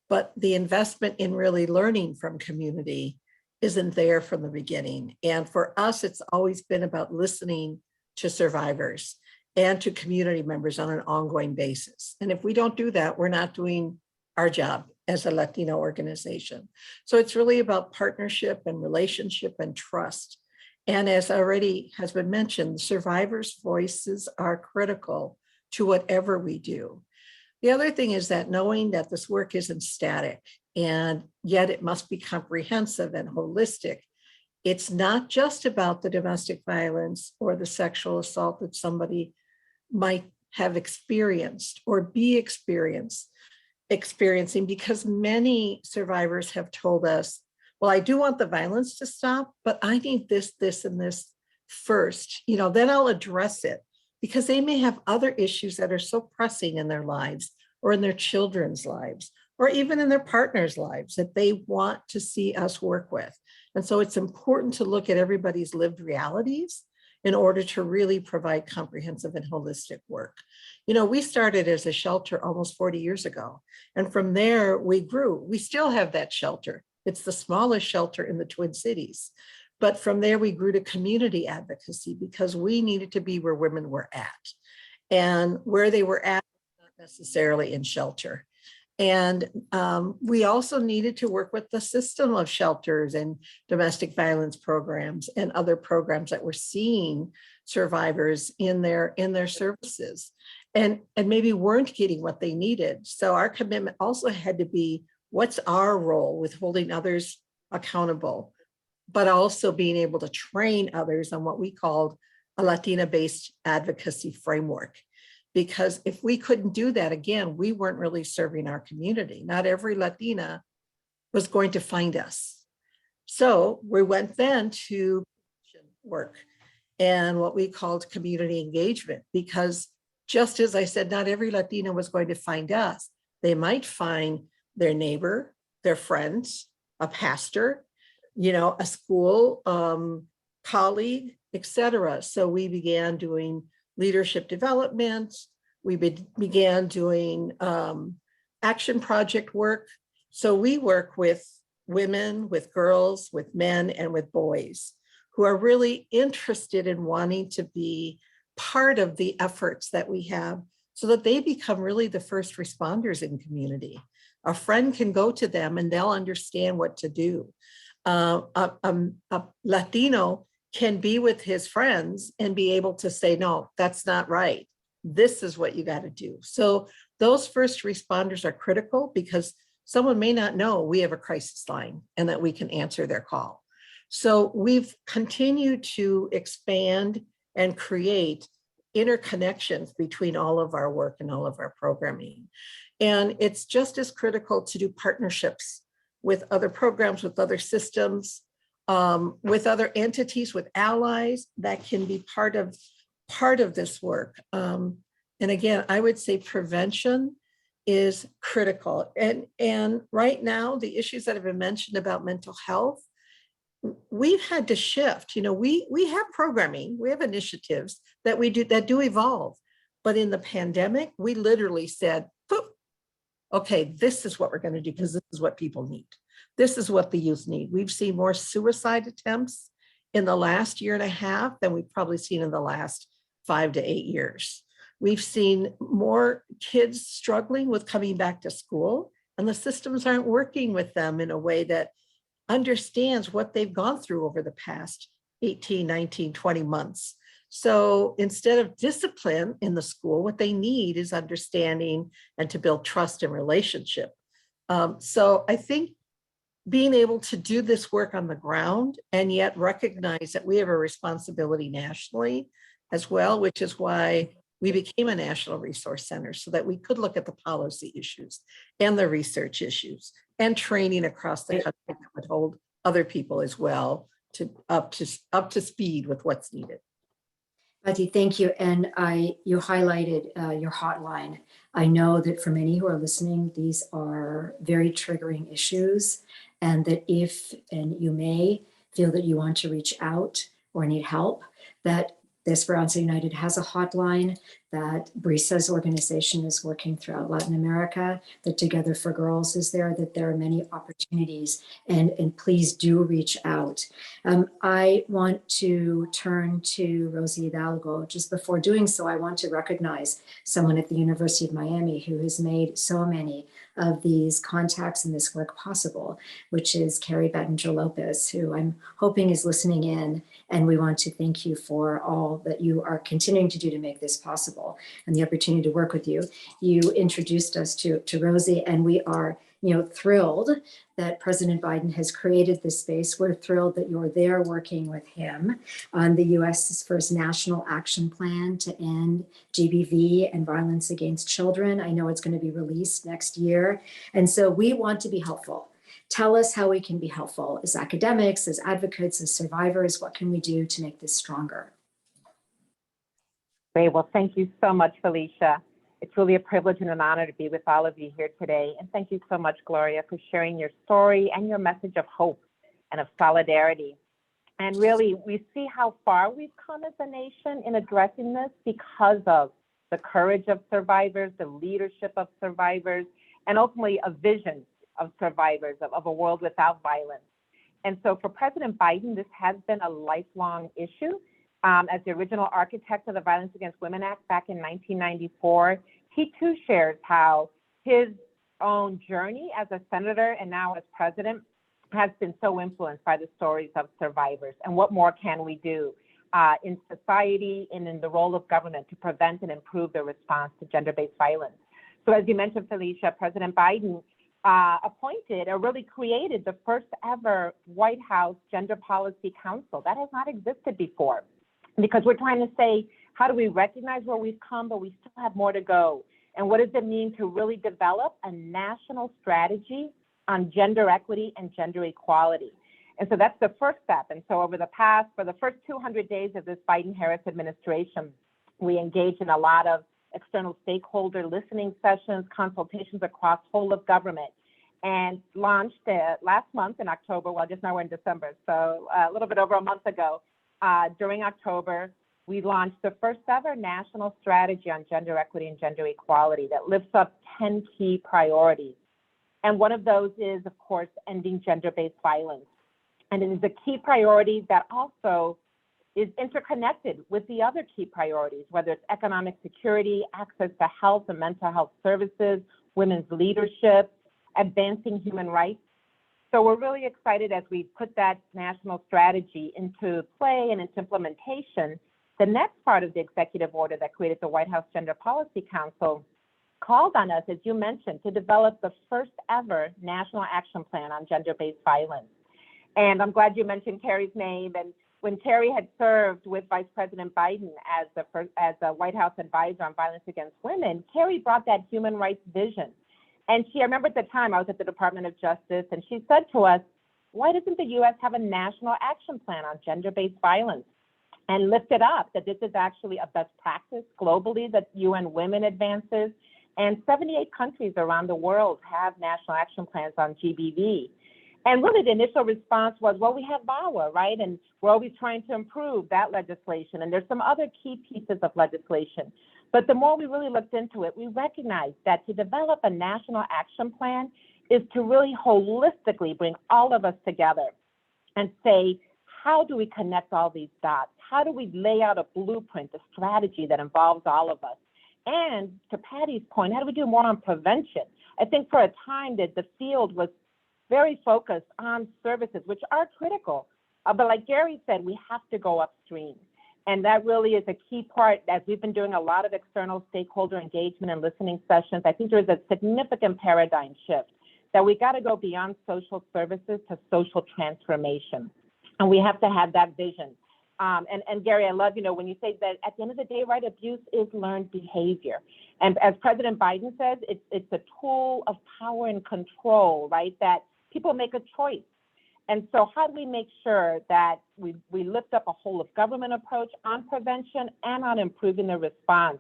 but the investment in really learning from community isn't there from the beginning. And for us, it's always been about listening to survivors and to community members on an ongoing basis. And if we don't do that, we're not doing our job as a Latino organization. So it's really about partnership and relationship and trust. And as already has been mentioned, survivors' voices are critical to whatever we do. The other thing is that knowing that this work isn't static, and yet it must be comprehensive and holistic. It's not just about the domestic violence or the sexual assault that somebody might have experienced or be experiencing, because many survivors have told us, well, I do want the violence to stop, but I need this, this, and this first, you know, then I'll address it, because they may have other issues that are so pressing in their lives or in their children's lives, or even in their partner's lives that they want to see us work with. And so it's important to look at everybody's lived realities in order to really provide comprehensive and holistic work. You know, we started as a shelter almost 40 years ago, and from there we grew. We still have that shelter. It's the smallest shelter in the Twin Cities. But from there we grew to community advocacy, because we needed to be where women were at, and where they were at, not necessarily in shelter. And we also needed to work with the system of shelters and domestic violence programs and other programs that were seeing survivors in their services and maybe weren't getting what they needed. So our commitment also had to be, what's our role with holding others accountable, but also being able to train others on what we called a Latina-based advocacy framework. Because if we couldn't do that, again, we weren't really serving our community. Not every Latina was going to find us. So we went then to work and what we called community engagement, because just as I said, not every Latina was going to find us. They might find their neighbor, their friends, a pastor, you know, a school colleague, etc. So we began doing leadership development. We began doing action project work. So we work with women, with girls, with men, and with boys who are really interested in wanting to be part of the efforts that we have, so that they become really the first responders in community. A friend can go to them and they'll understand what to do. A Latino can be with his friends and be able to say, no, that's not right. This is what you got to do. So those first responders are critical, because someone may not know we have a crisis line and that we can answer their call. So we've continued to expand and create interconnections between all of our work and all of our programming. And it's just as critical to do partnerships with other programs, with other systems, with other entities, with allies that can be part of this work. And again, I would say prevention is critical. And right now, the issues that have been mentioned about mental health, we've had to shift. We have programming, we have initiatives that we do that do evolve. But in the pandemic, we literally said, "Poof, okay, this is what we're going to do because this is what people need. This is what the youth need." We've seen more suicide attempts in the last year and a half than we've probably seen in the last 5 to 8 years. We've seen more kids struggling with coming back to school, and the systems aren't working with them in a way that understands what they've gone through over the past 18, 19, 20 months. So instead of discipline in the school, what they need is understanding and to build trust and relationship. So I think being able to do this work on the ground and yet recognize that we have a responsibility nationally as well, which is why we became a national resource center so that we could look at the policy issues and the research issues and training across the country that would hold other people as well to up to speed with what's needed. Betty, thank you. And you highlighted your hotline. I know that for many who are listening, these are very triggering issues, and that if, and you may feel that you want to reach out or need help, that Esperanza United has a hotline, that Brisa's organization is working throughout Latin America, that Together for Girls is there, that there are many opportunities, and please do reach out. I want to turn to Rosie Hidalgo. Just before doing so, I want to recognize someone at the University of Miami who has made so many of these contacts and this work possible, which is Carrie Bettinger Lopez, who I'm hoping is listening in. And we want to thank you for all that you are continuing to do to make this possible and the opportunity to work with you. You introduced us to Rosie, and we are thrilled that President Biden has created this space. We're thrilled that you're there working with him on the US's first national action plan to end GBV and violence against children. I know it's going to be released next year. And so we want to be helpful. Tell us how we can be helpful as academics, as advocates, as survivors. What can we do to make this stronger? Great. Well, thank you so much, Felicia. It's really a privilege and an honor to be with all of you here today. And thank you so much, Gloria, for sharing your story and your message of hope and of solidarity. And really, we see how far we've come as a nation in addressing this because of the courage of survivors, the leadership of survivors, and ultimately a vision of survivors of a world without violence. And so for President Biden, this has been a lifelong issue. As the original architect of the Violence Against Women Act back in 1994, he too shares how his own journey as a senator and now as president has been so influenced by the stories of survivors. And what more can we do in society and in the role of government to prevent and improve the response to gender-based violence? So as you mentioned, Felicia, President Biden appointed or really created the first ever White House Gender Policy Council. That has not existed before, because we're trying to say, how do we recognize where we've come, but we still have more to go? And what does it mean to really develop a national strategy on gender equity and gender equality? And so that's the first step. And so for the first 200 days of this Biden-Harris administration, we engaged in a lot of external stakeholder listening sessions, consultations across whole of government, and launched last month in October, well, just now we're in December, so a little bit over a month ago, during October, we launched the first ever national strategy on gender equity and gender equality that lifts up 10 key priorities. And one of those is, of course, ending gender-based violence. And it is a key priority that also is interconnected with the other key priorities, whether it's economic security, access to health and mental health services, women's leadership, advancing human rights. So we're really excited as we put that national strategy into play and into implementation. The next part of the executive order that created the White House Gender Policy Council called on us, as you mentioned, to develop the first ever national action plan on gender-based violence. And I'm glad you mentioned Carrie's name. And when Carrie had served with Vice President Biden as a White House advisor on violence against women, Carrie brought that human rights vision. And I remember at the time I was at the Department of Justice, and she said to us, why doesn't the U.S. have a national action plan on gender-based violence? And lifted up that this is actually a best practice globally that UN Women advances. And 78 countries around the world have national action plans on GBV. And really the initial response was, well, we have VAWA, right? And we're always trying to improve that legislation. And there's some other key pieces of legislation. But the more we really looked into it, we recognized that to develop a national action plan is to really holistically bring all of us together and say, how do we connect all these dots? How do we lay out a blueprint, a strategy that involves all of us? And to Patty's point, how do we do more on prevention? I think for a time that the field was very focused on services, which are critical. But like Gary said, we have to go upstream. And that really is a key part, as we've been doing a lot of external stakeholder engagement and listening sessions. I think there is a significant paradigm shift that we got to go beyond social services to social transformation. And we have to have that vision. And Gary, I love, when you say that at the end of the day, right, abuse is learned behavior. And as President Biden says, it's a tool of power and control, right, that people make a choice. And so how do we make sure that we lift up a whole of government approach on prevention and on improving the response?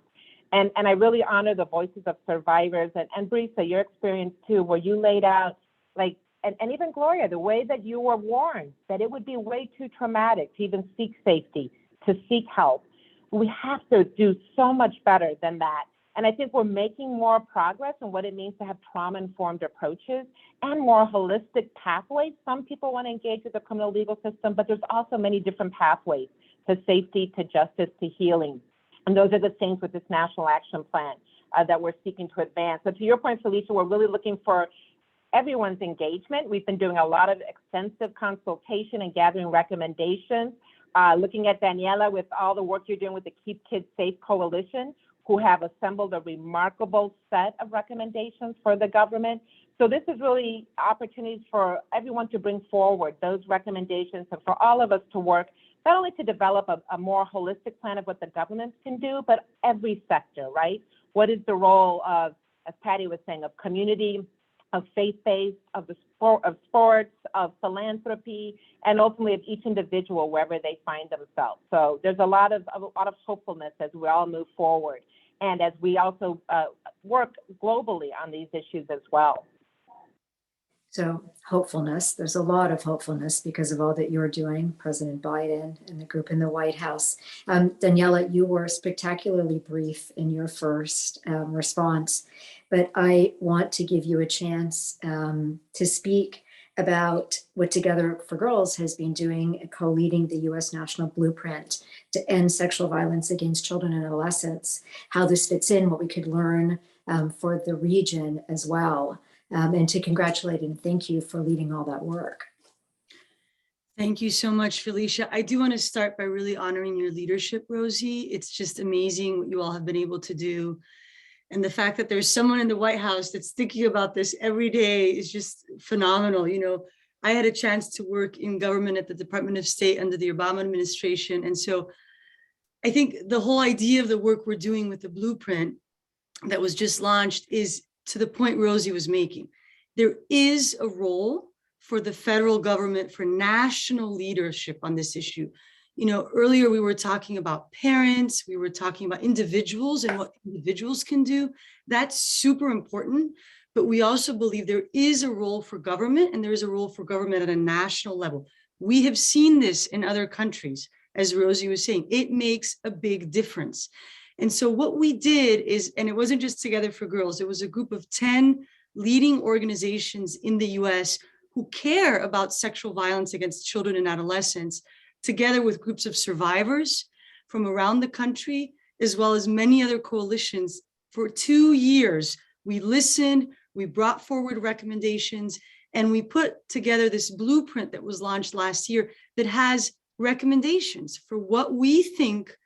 And I really honor the voices of survivors and Brisa, your experience too, where you laid out and even Gloria, the way that you were warned that it would be way too traumatic to even seek safety, to seek help. We have to do so much better than that. And I think we're making more progress in what it means to have trauma-informed approaches and more holistic pathways. Some people want to engage with the criminal legal system, but there's also many different pathways to safety, to justice, to healing. And those are the things with this national action plan that we're seeking to advance. So to your point, Felicia, we're really looking for everyone's engagement. We've been doing a lot of extensive consultation and gathering recommendations, looking at Daniela with all the work you're doing with the Keep Kids Safe Coalition, who have assembled a remarkable set of recommendations for the government. So this is really opportunities for everyone to bring forward those recommendations and for all of us to work not only to develop a more holistic plan of what the governments can do, but every sector, right? What is the role of, as Patty was saying, of community, of faith-based, of sports, of philanthropy, and ultimately of each individual wherever they find themselves. So there's a lot of hopefulness as we all move forward, and as we also work globally on these issues as well. So hopefulness, there's a lot of hopefulness because of all that you're doing, President Biden and the group in the White House. Daniela, you were spectacularly brief in your first response, but I want to give you a chance to speak about what Together for Girls has been doing, co-leading the U.S. National Blueprint to end sexual violence against children and adolescents, how this fits in, what we could learn for the region as well. And to congratulate and thank you for leading all that work. Thank you so much, Felicia. I do want to start by really honoring your leadership, Rosie. It's just amazing what you all have been able to do. And the fact that there's someone in the White House that's thinking about this every day is just phenomenal. I had a chance to work in government at the Department of State under the Obama administration. And so I think the whole idea of the work we're doing with the blueprint that was just launched is to the point Rosie was making. There is a role for the federal government for national leadership on this issue. Earlier we were talking about parents, we were talking about individuals and what individuals can do. That's super important, but we also believe there is a role for government, and there is a role for government at a national level. We have seen this in other countries, as Rosie was saying. It makes a big difference. And so what we did is, and it wasn't just Together for Girls, it was a group of 10 leading organizations in the US who care about sexual violence against children and adolescents, together with groups of survivors from around the country, as well as many other coalitions. For 2 years, we listened, we brought forward recommendations, and we put together this blueprint that was launched last year that has recommendations for what we think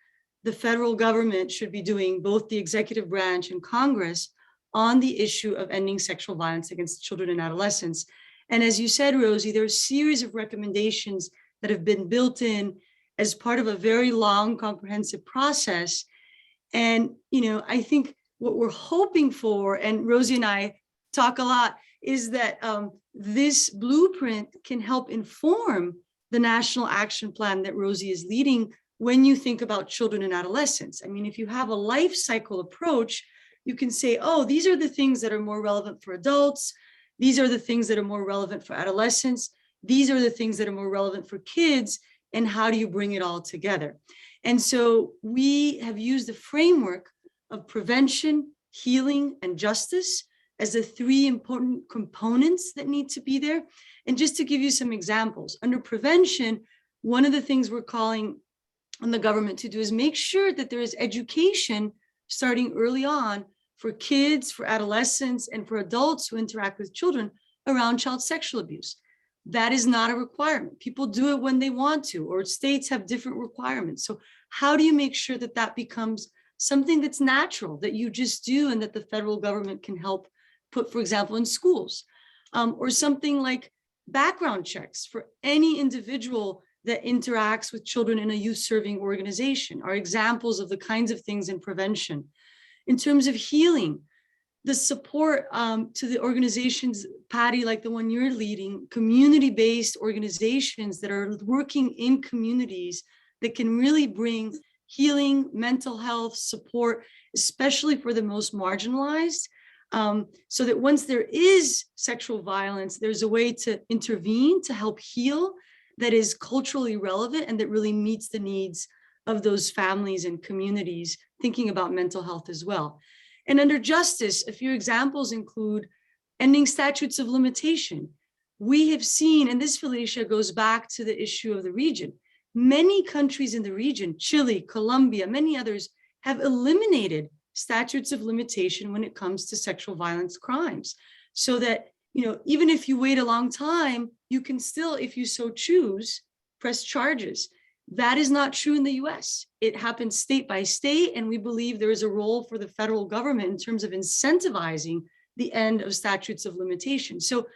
the federal government should be doing, both the executive branch and Congress, on the issue of ending sexual violence against children and adolescents. And as you said, Rosie, there are a series of recommendations that have been built in as part of a very long, comprehensive process. And, I think what we're hoping for, and Rosie and I talk a lot, is that this blueprint can help inform the national action plan that Rosie is leading when you think about children and adolescents. I mean, if you have a life cycle approach, you can say, oh, these are the things that are more relevant for adults. These are the things that are more relevant for adolescents. These are the things that are more relevant for kids. And how do you bring it all together? And so we have used the framework of prevention, healing, and justice as the three important components that need to be there. And just to give you some examples, under prevention, one of the things we're calling on the government to do is make sure that there is education starting early on for kids, for adolescents, and for adults who interact with children around child sexual abuse. That is not a requirement. People do it when they want to, or states have different requirements. So how do you make sure that that becomes something that's natural, that you just do, and that the federal government can help put, for example, in schools, or something like background checks for any individual that interacts with children in a youth serving organization are examples of the kinds of things in prevention. In terms of healing, the support to the organizations, Patty, like the one you're leading, community-based organizations that are working in communities that can really bring healing, mental health support, especially for the most marginalized, so that once there is sexual violence, there's a way to intervene, to help heal, that is culturally relevant and that really meets the needs of those families and communities, thinking about mental health as well. And under justice, a few examples include ending statutes of limitation. We have seen, and this, Felicia, goes back to the issue of the region. Many countries in the region, Chile, Colombia, many others, have eliminated statutes of limitation when it comes to sexual violence crimes, so that, even if you wait a long time, you can still, if you so choose, press charges. That is not true in the US. It happens state by state, and we believe there is a role for the federal government in terms of incentivizing the end of statutes of limitation. So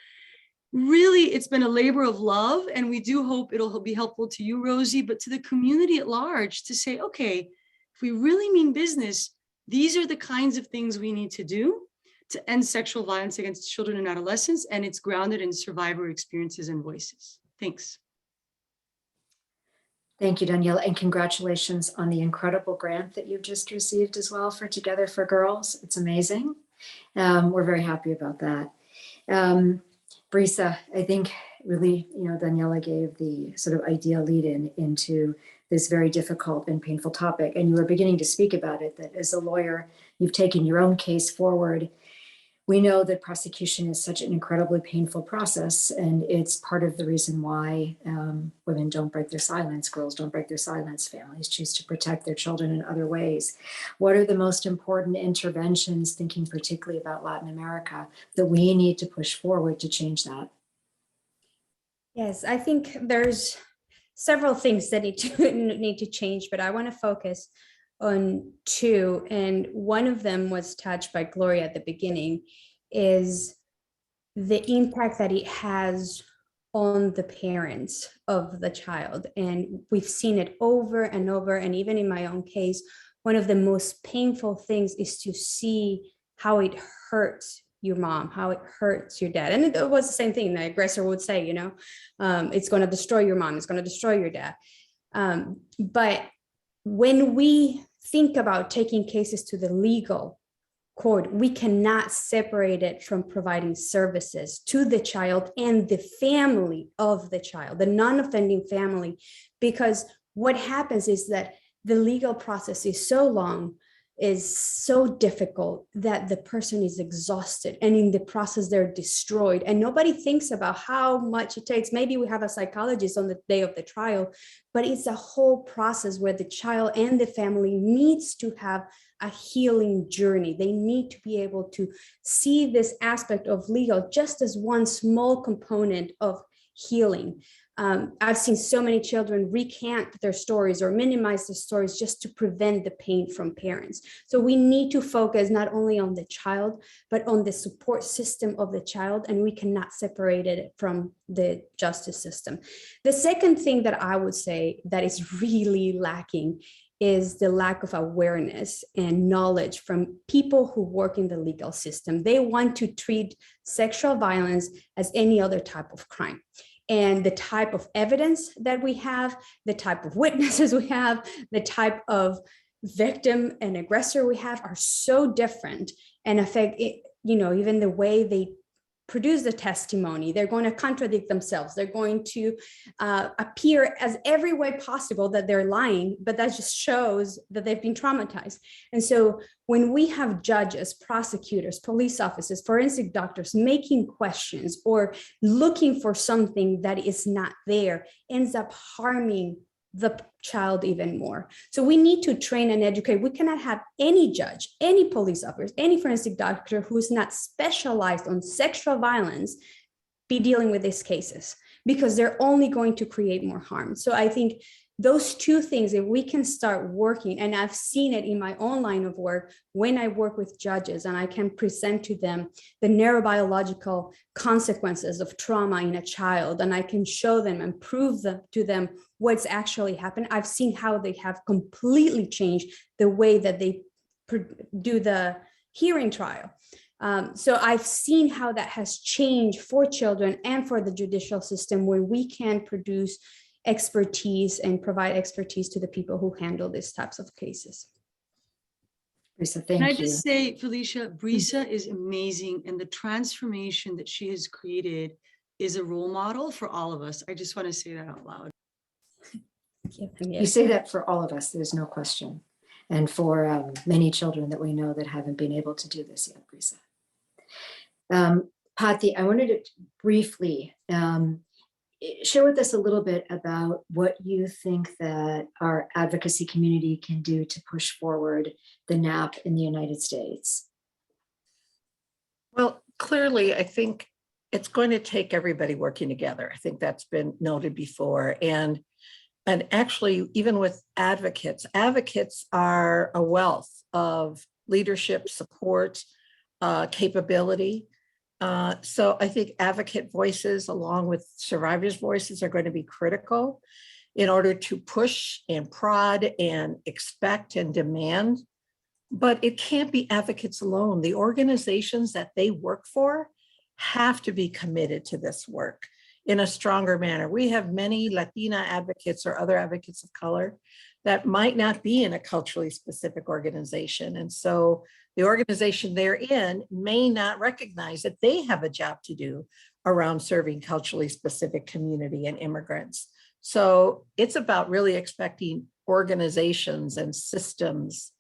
really, it's been a labor of love, and we do hope it'll be helpful to you, Rosie, but to the community at large to say, okay, if we really mean business, these are the kinds of things we need to do to end sexual violence against children and adolescents, and it's grounded in survivor experiences and voices. Thanks. Thank you, Danielle, and congratulations on the incredible grant that you've just received as well for Together for Girls. It's amazing. We're very happy about that. Brisa, I think really, Daniela gave the sort of ideal lead into this very difficult and painful topic. And you were beginning to speak about it, that as a lawyer, you've taken your own case forward. We know that prosecution is such an incredibly painful process, and it's part of the reason why women don't break their silence, girls don't break their silence, families choose to protect their children in other ways. What are the most important interventions, thinking particularly about Latin America, that we need to push forward to change that? Yes, I think there's several things that need to change, but I want to focus on two, and one of them was touched by Gloria at the beginning, is the impact that it has on the parents of the child. And we've seen it over and over, and even in my own case, one of the most painful things is to see how it hurts your mom, how it hurts your dad. And it was the same thing the aggressor would say, it's going to destroy your mom, it's going to destroy your dad. But when we think about taking cases to the legal court, we cannot separate it from providing services to the child and the family of the child, the non-offending family, because what happens is that the legal process is so long, is so difficult, that the person is exhausted, and in the process they're destroyed, and nobody thinks about how much it takes. Maybe we have a psychologist on the day of the trial, but it's a whole process where the child and the family needs to have a healing journey. They need to be able to see this aspect of legal just as one small component of healing. I've seen so many children recant their stories or minimize their stories just to prevent the pain from parents. So we need to focus not only on the child, but on the support system of the child, and we cannot separate it from the justice system. The second thing that I would say that is really lacking is the lack of awareness and knowledge from people who work in the legal system. They want to treat sexual violence as any other type of crime. And the type of evidence that we have, the type of witnesses we have, the type of victim and aggressor we have are so different and affect it, even the way they produce the testimony. They're going to contradict themselves. They're going to appear as every way possible that they're lying, but that just shows that they've been traumatized. And so when we have judges, prosecutors, police officers, forensic doctors making questions or looking for something that is not there, ends up harming the child even more. So we need to train and educate. We cannot have any judge, any police officer, any forensic doctor who's not specialized on sexual violence be dealing with these cases, because they're only going to create more harm. So I think those two things, if we can start working, and I've seen it in my own line of work when I work with judges and I can present to them the neurobiological consequences of trauma in a child, and I can show them and prove to them what's actually happened. I've seen how they have completely changed the way that they do the hearing trial. So I've seen how that has changed for children and for the judicial system, where we can produce expertise and provide expertise to the people who handle these types of cases. Brisa, Can I thank you. just say, Felicia, Brisa is amazing, and the transformation that she has created is a role model for all of us. I just want to say that out loud. You say that for all of us, there's no question. And for many children that we know that haven't been able to do this yet, Brisa. Pati, I wanted to briefly share with us a little bit about what you think that our advocacy community can do to push forward the NAP in the United States. Well, clearly, I think it's going to take everybody working together. I think that's been noted before. And actually, even with advocates are a wealth of leadership, support, capability. So I think advocate voices along with survivors' voices are going to be critical in order to push and prod and expect and demand. But it can't be advocates alone. The organizations that they work for have to be committed to this work in a stronger manner. We have many Latina advocates or other advocates of color that might not be in a culturally specific organization. And so the organization they're in may not recognize that they have a job to do around serving culturally specific community and immigrants. So it's about really expecting organizations and systems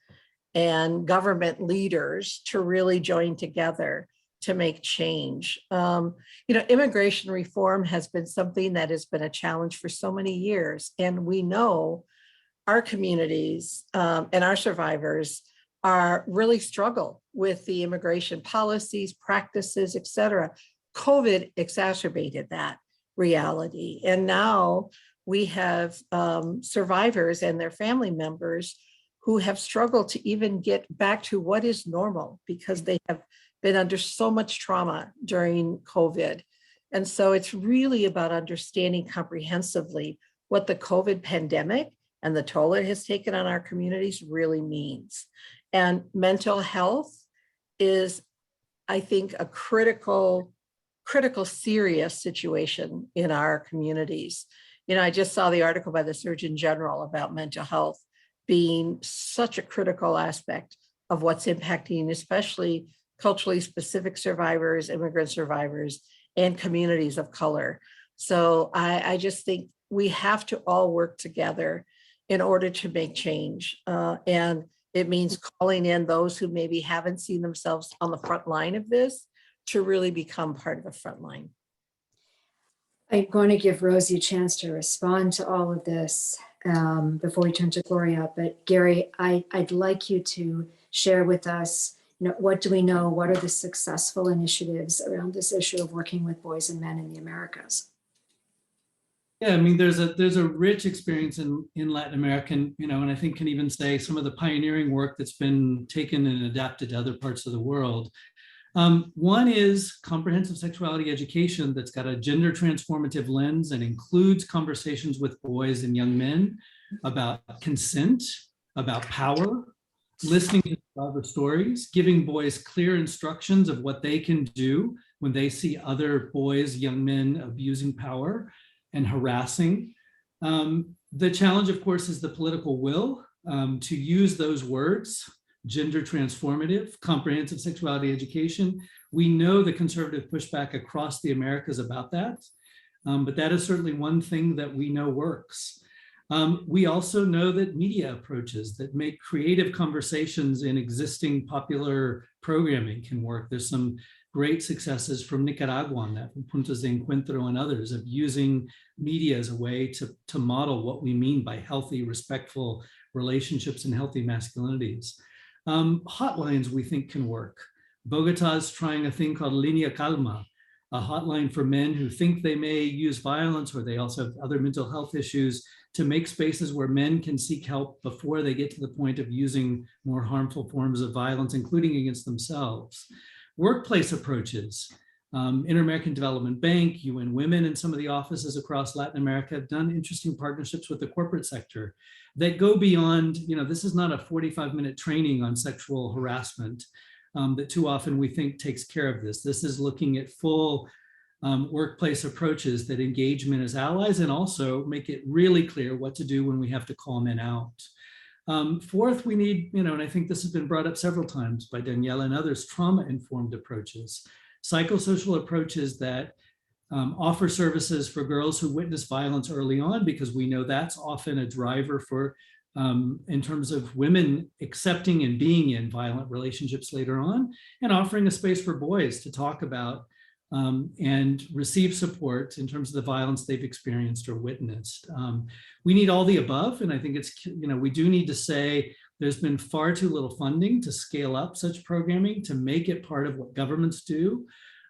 and government leaders to really join together to make change. Immigration reform has been something that has been a challenge for so many years. And we know our communities and our survivors are really struggle with the immigration policies, practices, et cetera. COVID exacerbated that reality. And now we have survivors and their family members who have struggled to even get back to what is normal because they have been under so much trauma during COVID. And so it's really about understanding comprehensively what the COVID pandemic and the toll it has taken on our communities really means. And mental health is, I think, a critical, serious situation in our communities. I just saw the article by the Surgeon General about mental health being such a critical aspect of what's impacting, especially culturally specific survivors, immigrant survivors, and communities of color. So I just think we have to all work together in order to make change. And it means calling in those who maybe haven't seen themselves on the front line of this to really become part of the front line. I'm going to give Rosie a chance to respond to all of this before we turn to Gloria. But Gary, I'd like you to share with us, what do we know? What are the successful initiatives around this issue of working with boys and men in the Americas? Yeah, I mean, there's a rich experience in Latin America, and and I think can even say some of the pioneering work that's been taken and adapted to other parts of the world. One is comprehensive sexuality education that's got a gender transformative lens and includes conversations with boys and young men about consent, about power, listening to other stories, giving boys clear instructions of what they can do when they see other boys, young men abusing power and harassing. The challenge, of course, is the political will to use those words, gender transformative, comprehensive sexuality education. We know the conservative pushback across the Americas about that, but that is certainly one thing that we know works. We also know that media approaches that make creative conversations in existing popular programming can work. There's some great successes from Nicaragua on that, from Puntos de Encuentro and others, of using media as a way to model what we mean by healthy, respectful relationships and healthy masculinities. Hotlines we think can work. Bogota's trying a thing called Linea Calma, a hotline for men who think they may use violence or they also have other mental health issues, to make spaces where men can seek help before they get to the point of using more harmful forms of violence, including against themselves. Workplace approaches. Inter-American Development Bank, UN Women, and some of the offices across Latin America have done interesting partnerships with the corporate sector that go beyond, this is not a 45-minute training on sexual harassment that too often we think takes care of this. This is looking at full workplace approaches that engage men as allies and also make it really clear what to do when we have to call men out. Fourth, we need, and I think this has been brought up several times by Daniela and others, trauma-informed approaches, psychosocial approaches that offer services for girls who witness violence early on, because we know that's often a driver for, in terms of women accepting and being in violent relationships later on, and offering a space for boys to talk about and receive support in terms of the violence they've experienced or witnessed. We need all the above, and I think it's, we do need to say there's been far too little funding to scale up such programming, to make it part of what governments do.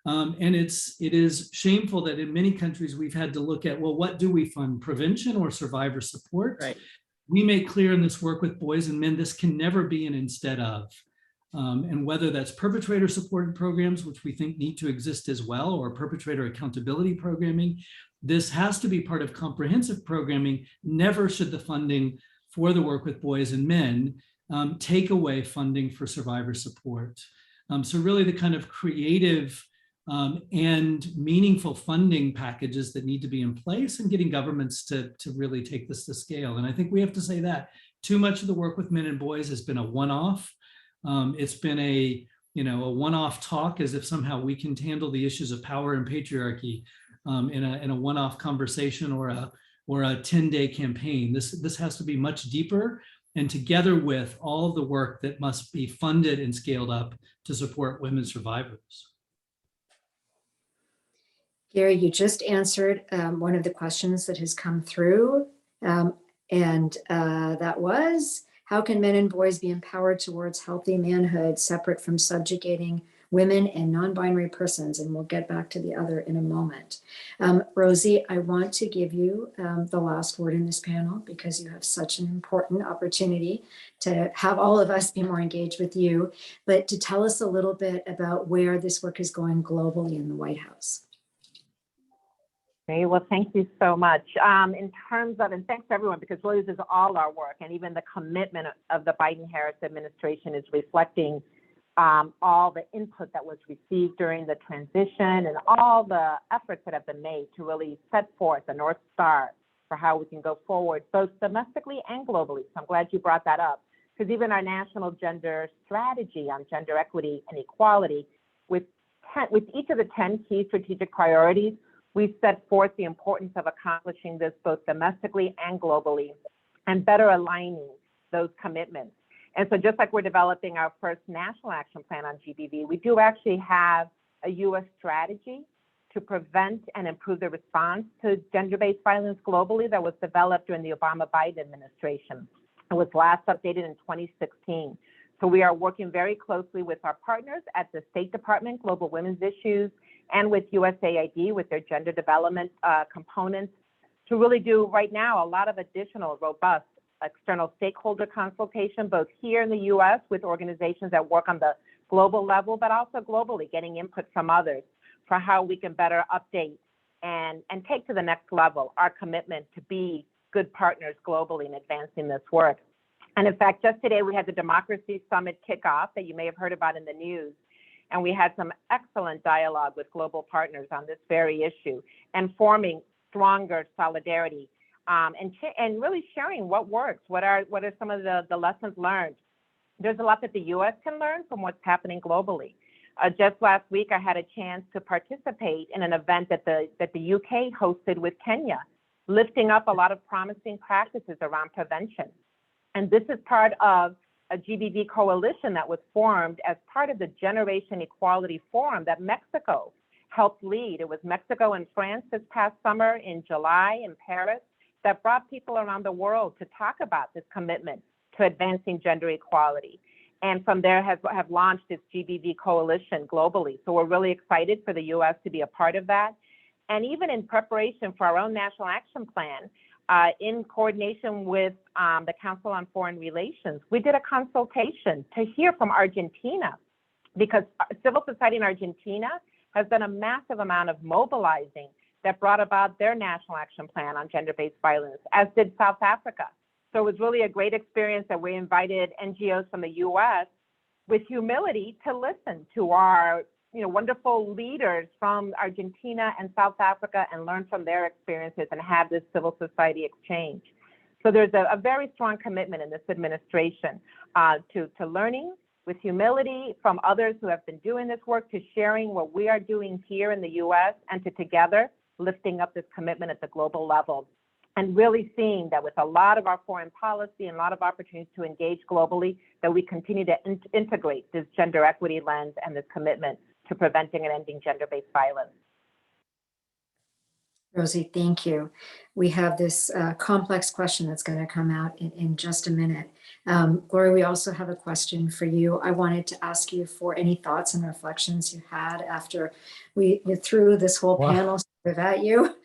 And it is shameful that in many countries we've had to look at, well, what do we fund, prevention or survivor support? Right. We make clear in this work with boys and men, this can never be an instead of. And whether that's perpetrator supported programs, which we think need to exist as well, or perpetrator accountability programming, this has to be part of comprehensive programming. Never should the funding for the work with boys and men take away funding for survivor support. So really the kind of creative and meaningful funding packages that need to be in place, and getting governments to really take this to scale. And I think we have to say that too much of the work with men and boys has been a one-off. It's been a one-off talk, as if somehow we can handle the issues of power and patriarchy in a one-off conversation or a 10-day campaign. This has to be much deeper, and together with all of the work that must be funded and scaled up to support women survivors. Gary, you just answered one of the questions that has come through, and that was, how can men and boys be empowered towards healthy manhood separate from subjugating women and non-binary persons? And we'll get back to the other in a moment. Rosie, I want to give you the last word in this panel, because you have such an important opportunity to have all of us be more engaged with you, but to tell us a little bit about where this work is going globally in the White House. Okay, well, thank you so much. In terms of, and thanks to everyone, because really this is all our work, and even the commitment of the Biden-Harris administration is reflecting all the input that was received during the transition and all the efforts that have been made to really set forth a North Star for how we can go forward, both domestically and globally. So I'm glad you brought that up, because even our national gender strategy on gender equity and equality, with each of the 10 key strategic priorities, we set forth the importance of accomplishing this both domestically and globally, and better aligning those commitments. And so just like we're developing our first national action plan on GBV, we do actually have a U.S. strategy to prevent and improve the response to gender-based violence globally that was developed during the Obama-Biden administration. It was last updated in 2016. So we are working very closely with our partners at the State Department, Global Women's Issues, and with USAID with their gender development components to really do right now a lot of additional robust external stakeholder consultation, both here in the US with organizations that work on the global level, but also globally, getting input from others for how we can better update and take to the next level our commitment to be good partners globally in advancing this work. And in fact, just today we had the Democracy Summit kickoff that you may have heard about in the news. And we had some excellent dialogue with global partners on this very issue and forming stronger solidarity and really sharing what works, what are some of the lessons learned. There's a lot that the US can learn from what's happening globally. Just last week, I had a chance to participate in an event that the UK hosted with Kenya, lifting up a lot of promising practices around prevention. And this is part of a GBV coalition that was formed as part of the Generation Equality Forum that Mexico helped lead. It was Mexico and France this past summer in July in Paris that brought people around the world to talk about this commitment to advancing gender equality. And from there have launched this GBV coalition globally. So we're really excited for the US to be a part of that. And even in preparation for our own national action plan, in coordination with the Council on Foreign Relations, we did a consultation to hear from Argentina, because civil society in Argentina has done a massive amount of mobilizing that brought about their national action plan on gender-based violence, as did South Africa. So it was really a great experience that we invited NGOs from the US with humility to listen to our wonderful leaders from Argentina and South Africa and learn from their experiences and have this civil society exchange. So there's a very strong commitment in this administration to learning with humility from others who have been doing this work, to sharing what we are doing here in the US, and to together lifting up this commitment at the global level. And really seeing that with a lot of our foreign policy and a lot of opportunities to engage globally, that we continue to integrate this gender equity lens and this commitment to preventing and ending gender-based violence. Rosie, thank you. We have this complex question that's going to come out in just a minute. Gloria, we also have a question for you. I wanted to ask you for any thoughts and reflections you had after we threw this whole panel sort of at you.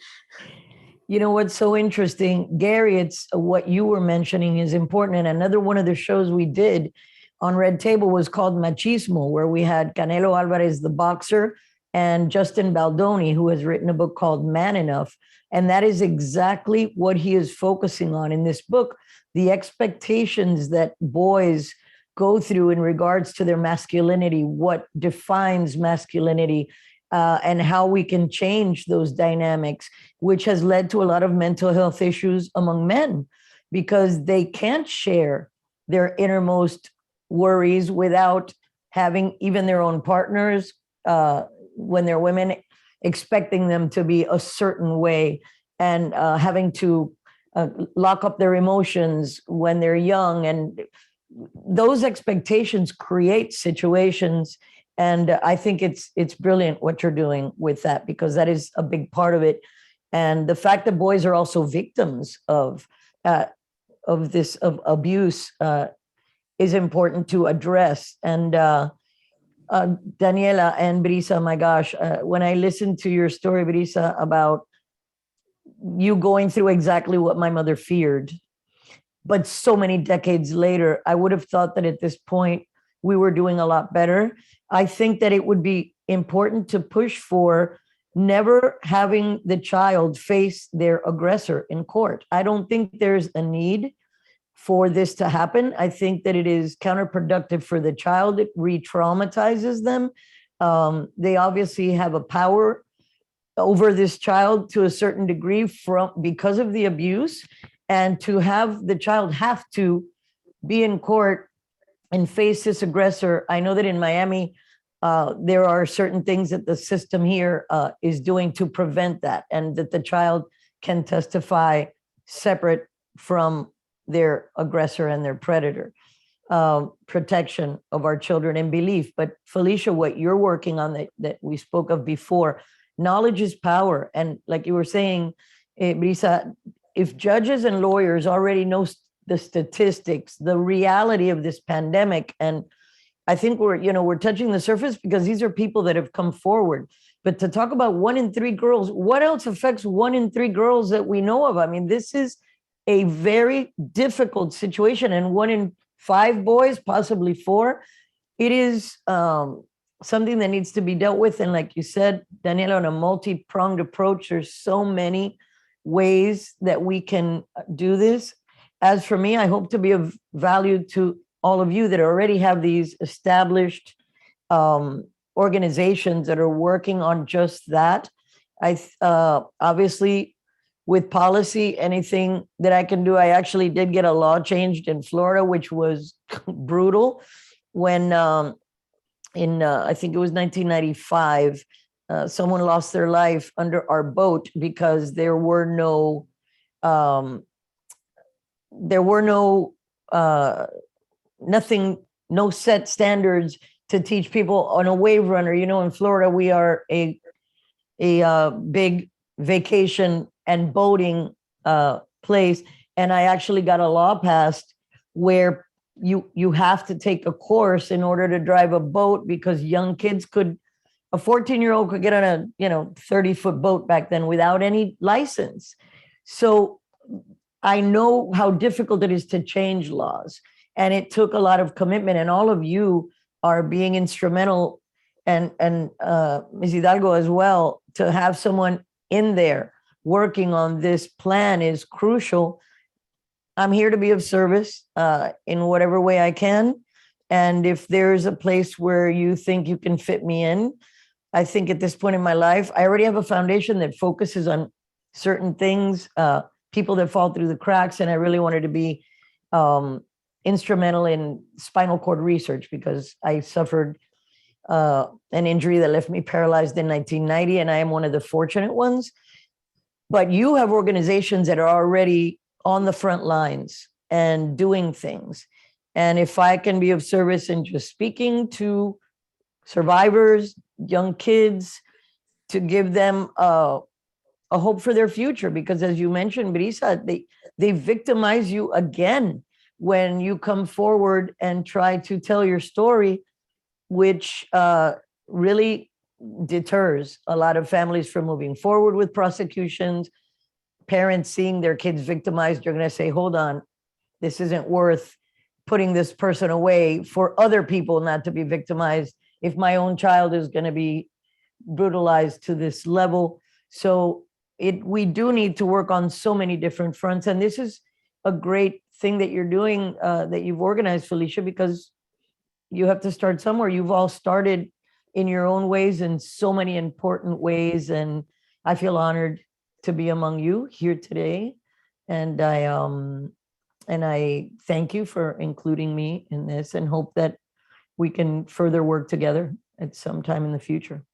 You know what's so interesting, Gary, it's what you were mentioning is important. And another one of the shows we did on Red Table was called Machismo, where we had Canelo Alvarez, the boxer, and Justin Baldoni, who has written a book called Man Enough. And that is exactly what he is focusing on in this book, the expectations that boys go through in regards to their masculinity, what defines masculinity, and how we can change those dynamics, which has led to a lot of mental health issues among men, because they can't share their innermost worries without having even their own partners, when they're women, expecting them to be a certain way, and having to lock up their emotions when they're young. And those expectations create situations. And I think it's brilliant what you're doing with that, because that is a big part of it. And the fact that boys are also victims of this abuse is important to address. And Daniela and Brisa, my gosh, when I listened to your story, Brisa, about you going through exactly what my mother feared, but so many decades later, I would have thought that at this point we were doing a lot better. I think that it would be important to push for never having the child face their aggressor in court. I don't think there's a need for this to happen. I think that it is counterproductive for the child. It re-traumatizes them. They obviously have a power over this child to a certain degree because of the abuse, and to have the child have to be in court and face this aggressor. I know that in Miami, there are certain things that the system here is doing to prevent that, and that the child can testify separate from their aggressor and their predator. Protection of our children and belief. But Felicia, what you're working on that we spoke of before, knowledge is power. And like you were saying, Brisa, if judges and lawyers already know the statistics, the reality of this pandemic, and I think we're touching the surface because these are people that have come forward. But to talk about 1 in 3 girls, what else affects 1 in 3 girls that we know of? I mean, this is a very difficult situation, and 1 in 5 boys, possibly 4. It is something that needs to be dealt with. And like you said, Daniela, on a multi-pronged approach, there's so many ways that we can do this. As for me, I hope to be of value to all of you that already have these established organizations that are working on just that. Obviously, with policy, anything that I can do, I actually did get a law changed in Florida, which was brutal when I think it was 1995, someone lost their life under our boat because there were no nothing, no set standards to teach people on a wave runner. You know, in Florida, we are a big vacation and boating place. And I actually got a law passed where you have to take a course in order to drive a boat, because young kids a 14-year-old could get on a 30-foot boat back then without any license. So I know how difficult it is to change laws, and it took a lot of commitment, and all of you are being instrumental, and Ms. Hidalgo as well, to have someone in there working on this plan is crucial. I'm here to be of service in whatever way I can. And if there's a place where you think you can fit me in, I think at this point in my life, I already have a foundation that focuses on certain things, people that fall through the cracks. And I really wanted to be instrumental in spinal cord research, because I suffered an injury that left me paralyzed in 1990, and I am one of the fortunate ones. But you have organizations that are already on the front lines and doing things. And if I can be of service in just speaking to survivors, young kids, to give them a hope for their future, because as you mentioned, Brisa, they victimize you again when you come forward and try to tell your story, which really deters a lot of families from moving forward with prosecutions. Parents seeing their kids victimized, you're going to say, hold on, this isn't worth putting this person away for other people not to be victimized if my own child is going to be brutalized to this level. So we do need to work on so many different fronts. And this is a great thing that you're doing, that you've organized, Felicia, because you have to start somewhere. You've all started in your own ways, in so many important ways. And I feel honored to be among you here today. And I thank you for including me in this, and hope that we can further work together at some time in the future.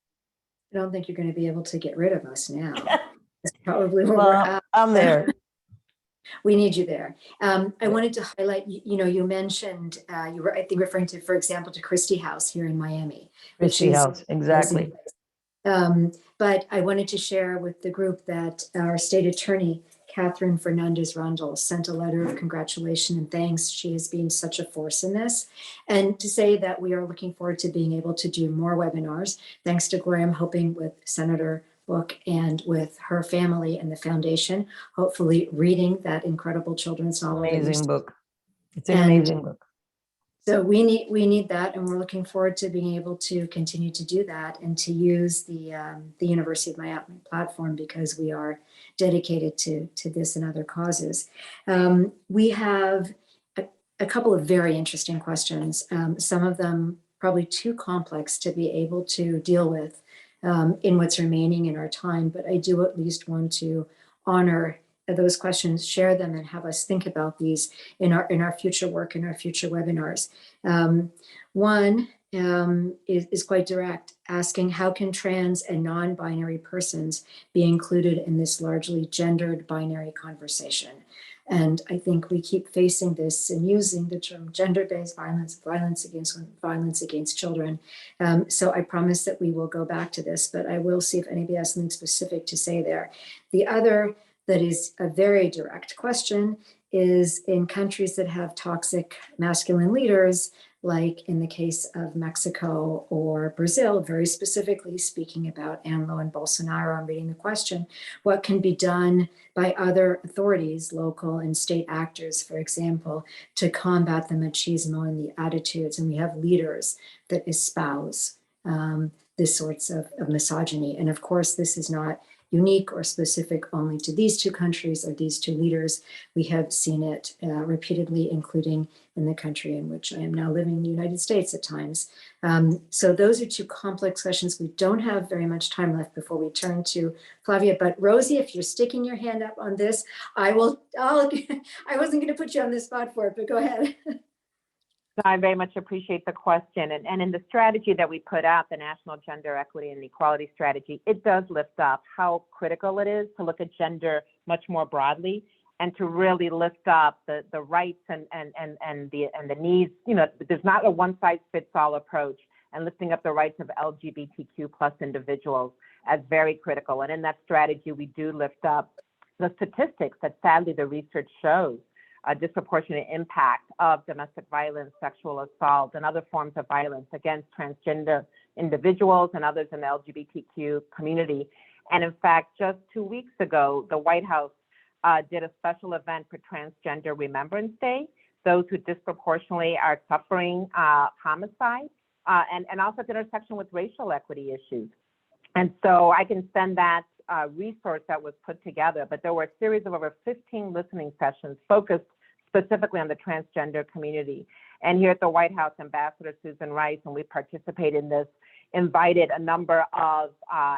I don't think you're going to be able to get rid of us now. That's probably where we're at. I'm there. We need you there. I wanted to highlight, you mentioned, you were, I think, referring to, for example, to Christie House here in Miami. Christie House, exactly. But I wanted to share with the group that our state attorney, Catherine Fernandez Rondel, sent a letter of congratulation and thanks. She has been such a force in this. And to say that we are looking forward to being able to do more webinars. Thanks to Gloria, I'm hoping with Senator Book and with her family and the foundation, hopefully reading that incredible children's novel. Amazing book. It's an amazing book. So we need that, and we're looking forward to being able to continue to do that and to use the University of Miami platform, because we are dedicated to this and other causes. We have a couple of very interesting questions. Some of them probably too complex to be able to deal with in what's remaining in our time, but I do at least want to honor those questions, share them, and have us think about these in our future work, in our future webinars. One is quite direct, asking how can trans and non-binary persons be included in this largely gendered binary conversation? And I think we keep facing this and using the term gender-based violence, violence against children. So I promise that we will go back to this, but I will see if anybody has something specific to say there. The other that is a very direct question is in countries that have toxic masculine leaders, like in the case of Mexico or Brazil, very specifically speaking about AMLO and Bolsonaro, I'm reading the question, what can be done by other authorities, local and state actors, for example, to combat the machismo and the attitudes? And we have leaders that espouse this sorts of misogyny. And of course, this is not unique or specific only to these two countries or these two leaders. We have seen it repeatedly, including in the country in which I am now living, in the United States at times. So those are two complex questions. We don't have very much time left before we turn to Flavia, but Rosie, if you're sticking your hand up on this, I wasn't gonna put you on the spot for it, but go ahead. I very much appreciate the question. And in the strategy that we put out, the National Gender Equity and Equality Strategy, it does lift up how critical it is to look at gender much more broadly and to really lift up the rights and the needs. You know, there's not a one size fits all approach, and lifting up the rights of LGBTQ plus individuals as very critical. And in that strategy, we do lift up the statistics that sadly the research shows a disproportionate impact of domestic violence, sexual assault, and other forms of violence against transgender individuals and others in the LGBTQ community. And in fact, just 2 weeks ago, the White House did a special event for Transgender Remembrance Day, those who disproportionately are suffering homicide, and also at the intersection with racial equity issues. And so I can send that resource that was put together, but there were a series of over 15 listening sessions focused specifically on the transgender community. And here at the White House, Ambassador Susan Rice, and we participated in this, invited a number of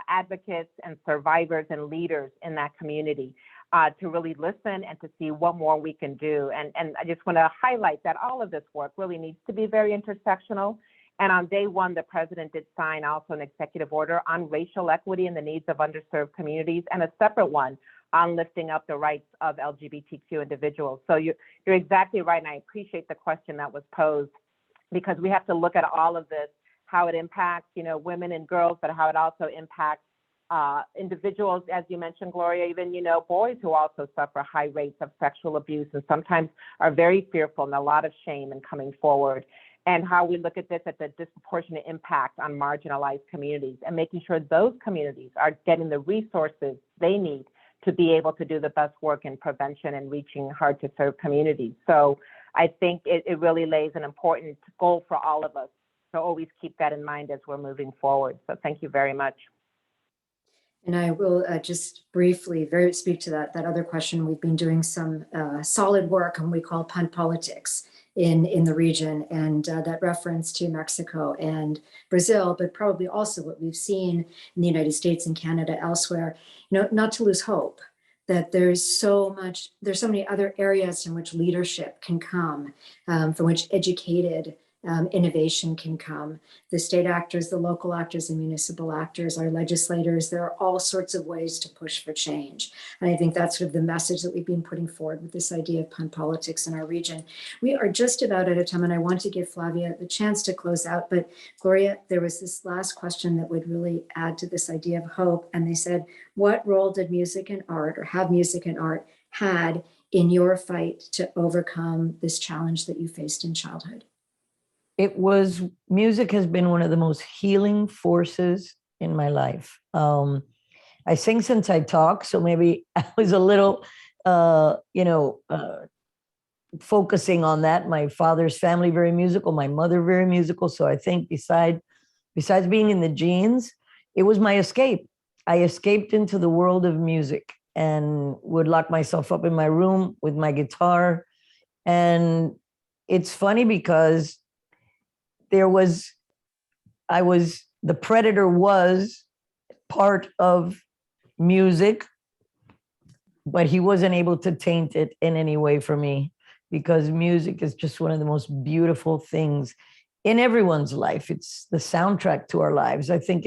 advocates and survivors and leaders in that community to really listen and to see what more we can do. And I just want to highlight that all of this work really needs to be very intersectional. And on day one, the president did sign also an executive order on racial equity and the needs of underserved communities, and a separate one on lifting up the rights of LGBTQ individuals. So you're exactly right, and I appreciate the question that was posed, because we have to look at all of this, how it impacts, you know, women and girls, but how it also impacts individuals, as you mentioned, Gloria, even, you know, boys who also suffer high rates of sexual abuse and sometimes are very fearful and a lot of shame in coming forward. And how we look at this at the disproportionate impact on marginalized communities and making sure those communities are getting the resources they need to be able to do the best work in prevention and reaching hard to serve communities. So I think it really lays an important goal for all of us to always keep that in mind as we're moving forward. So thank you very much. And I will just briefly speak to that other question. We've been doing some solid work on what we call punt politics in the region, and that reference to Mexico and Brazil, but probably also what we've seen in the United States and Canada, elsewhere, you know, not to lose hope that there's so many other areas in which leadership can come, from which educated innovation can come. The state actors, the local actors, the municipal actors, our legislators, there are all sorts of ways to push for change. And I think that's sort of the message that we've been putting forward with this idea of punt politics in our region. We are just about out of time, and I want to give Flavia the chance to close out. But Gloria, there was this last question that would really add to this idea of hope. And they said, what role did music and art, or have music and art had in your fight to overcome this challenge that you faced in childhood? Music has been one of the most healing forces in my life. I sing since I talk, so maybe I was a little, focusing on that. My father's family, very musical, my mother, very musical. So I think besides being in the genes, it was my escape. I escaped into the world of music and would lock myself up in my room with my guitar. And it's funny because the predator was part of music, but he wasn't able to taint it in any way for me, because music is just one of the most beautiful things in everyone's life. It's the soundtrack to our lives. I think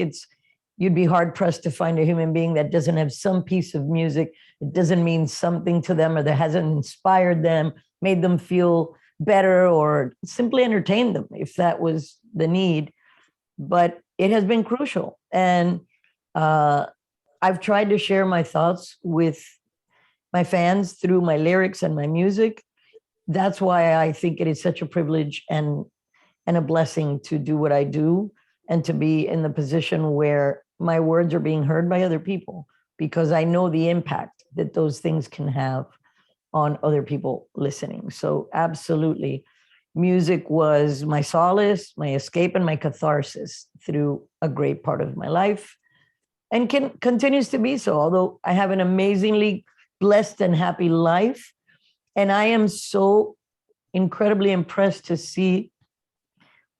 you'd be hard pressed to find a human being that doesn't have some piece of music. It doesn't mean something to them, or that hasn't inspired them, made them feel better, or simply entertain them if that was the need. But it has been crucial. And I've tried to share my thoughts with my fans through my lyrics and my music. That's why I think it is such a privilege and a blessing to do what I do and to be in the position where my words are being heard by other people, because I know the impact that those things can have on other people listening. So absolutely, music was my solace, my escape, and my catharsis through a great part of my life, and continues to be so, although I have an amazingly blessed and happy life. And I am so incredibly impressed to see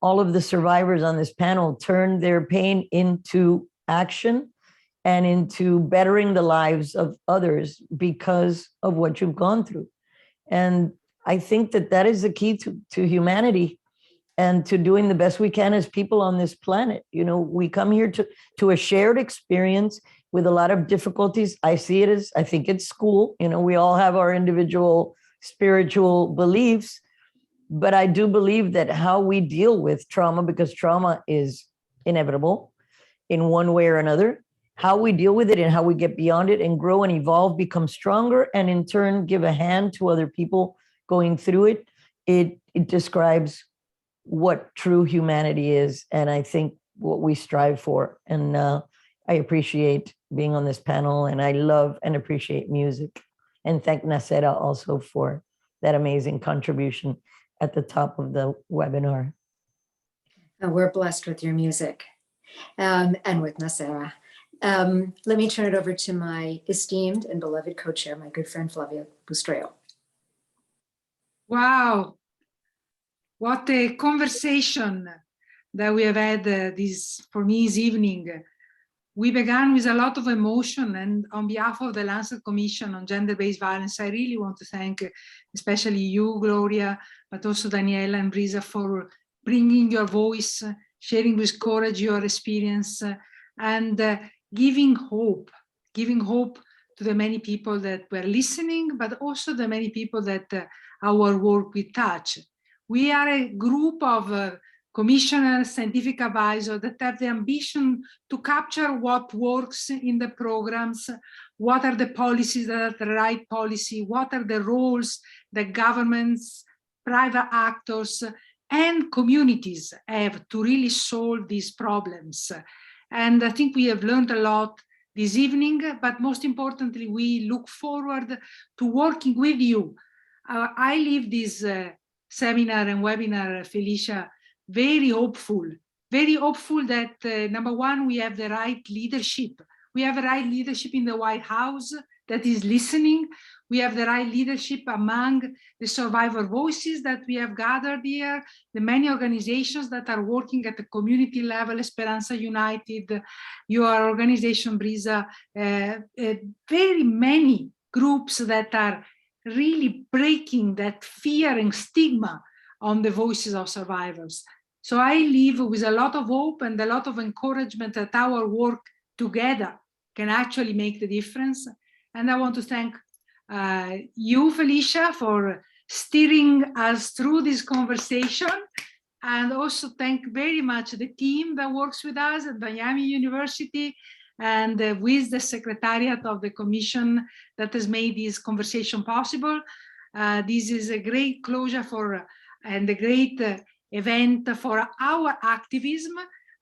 all of the survivors on this panel turn their pain into action and into bettering the lives of others because of what you've gone through. And I think that that is the key to humanity and to doing the best we can as people on this planet. You know, we come here to a shared experience with a lot of difficulties. I see it as, I think it's school. You know, we all have our individual spiritual beliefs, but I do believe that how we deal with trauma, because trauma is inevitable in one way or another, how we deal with it and how we get beyond it and grow and evolve, become stronger, and in turn give a hand to other people going through it, it describes what true humanity is, and I think what we strive for. And I appreciate being on this panel, and I love and appreciate music. And thank Nacera also for that amazing contribution at the top of the webinar. We're blessed with your music and with Nacera. Let me turn it over to my esteemed and beloved co-chair, my good friend Flavia Bustreo. Wow, what a conversation that we have had for me this evening. We began with a lot of emotion, and on behalf of the Lancet Commission on Gender-Based Violence, I really want to thank especially you, Gloria, but also Daniela and Brisa, for bringing your voice, sharing with courage your experience, and giving hope to the many people that were listening, but also the many people that our work will touch. We are a group of commissioners, scientific advisors that have the ambition to capture what works in the programs, what are the policies that are the right policy, what are the roles that governments, private actors, and communities have to really solve these problems. And I think we have learned a lot this evening, but most importantly, we look forward to working with you. I leave this seminar and webinar, Felicia, very hopeful that number one, we have the right leadership. We have the right leadership in the White House that is listening. We have the right leadership among the survivor voices that we have gathered here, the many organizations that are working at the community level, Esperanza United, your organization, Brisa, very many groups that are really breaking that fear and stigma on the voices of survivors. So I leave with a lot of hope and a lot of encouragement that our work together can actually make the difference. And I want to thank you, Felicia, for steering us through this conversation, and also thank very much the team that works with us at Miami University and with the Secretariat of the Commission that has made this conversation possible. This is a great closure and a great event for our activism.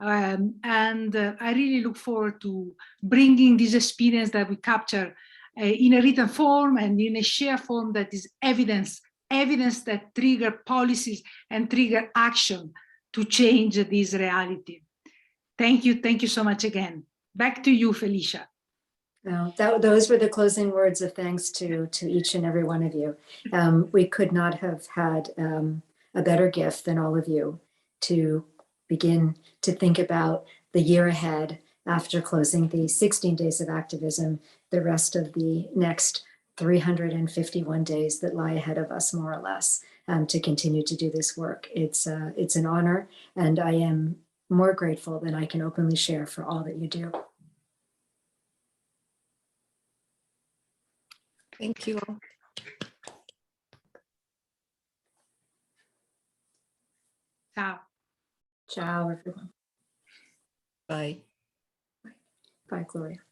And I really look forward to bringing this experience that we capture in a written form and in a shared form that is evidence that trigger policies and trigger action to change this reality. Thank you so much again. Back to you, Felicia. Well, those were the closing words of thanks to each and every one of you. We could not have had a better gift than all of you to begin to think about the year ahead after closing the 16 days of activism, the rest of the next 351 days that lie ahead of us, more or less, to continue to do this work. It's an honor, and I am more grateful than I can openly share for all that you do. Thank you. Ciao. Ciao, everyone. Bye. Bye, Gloria.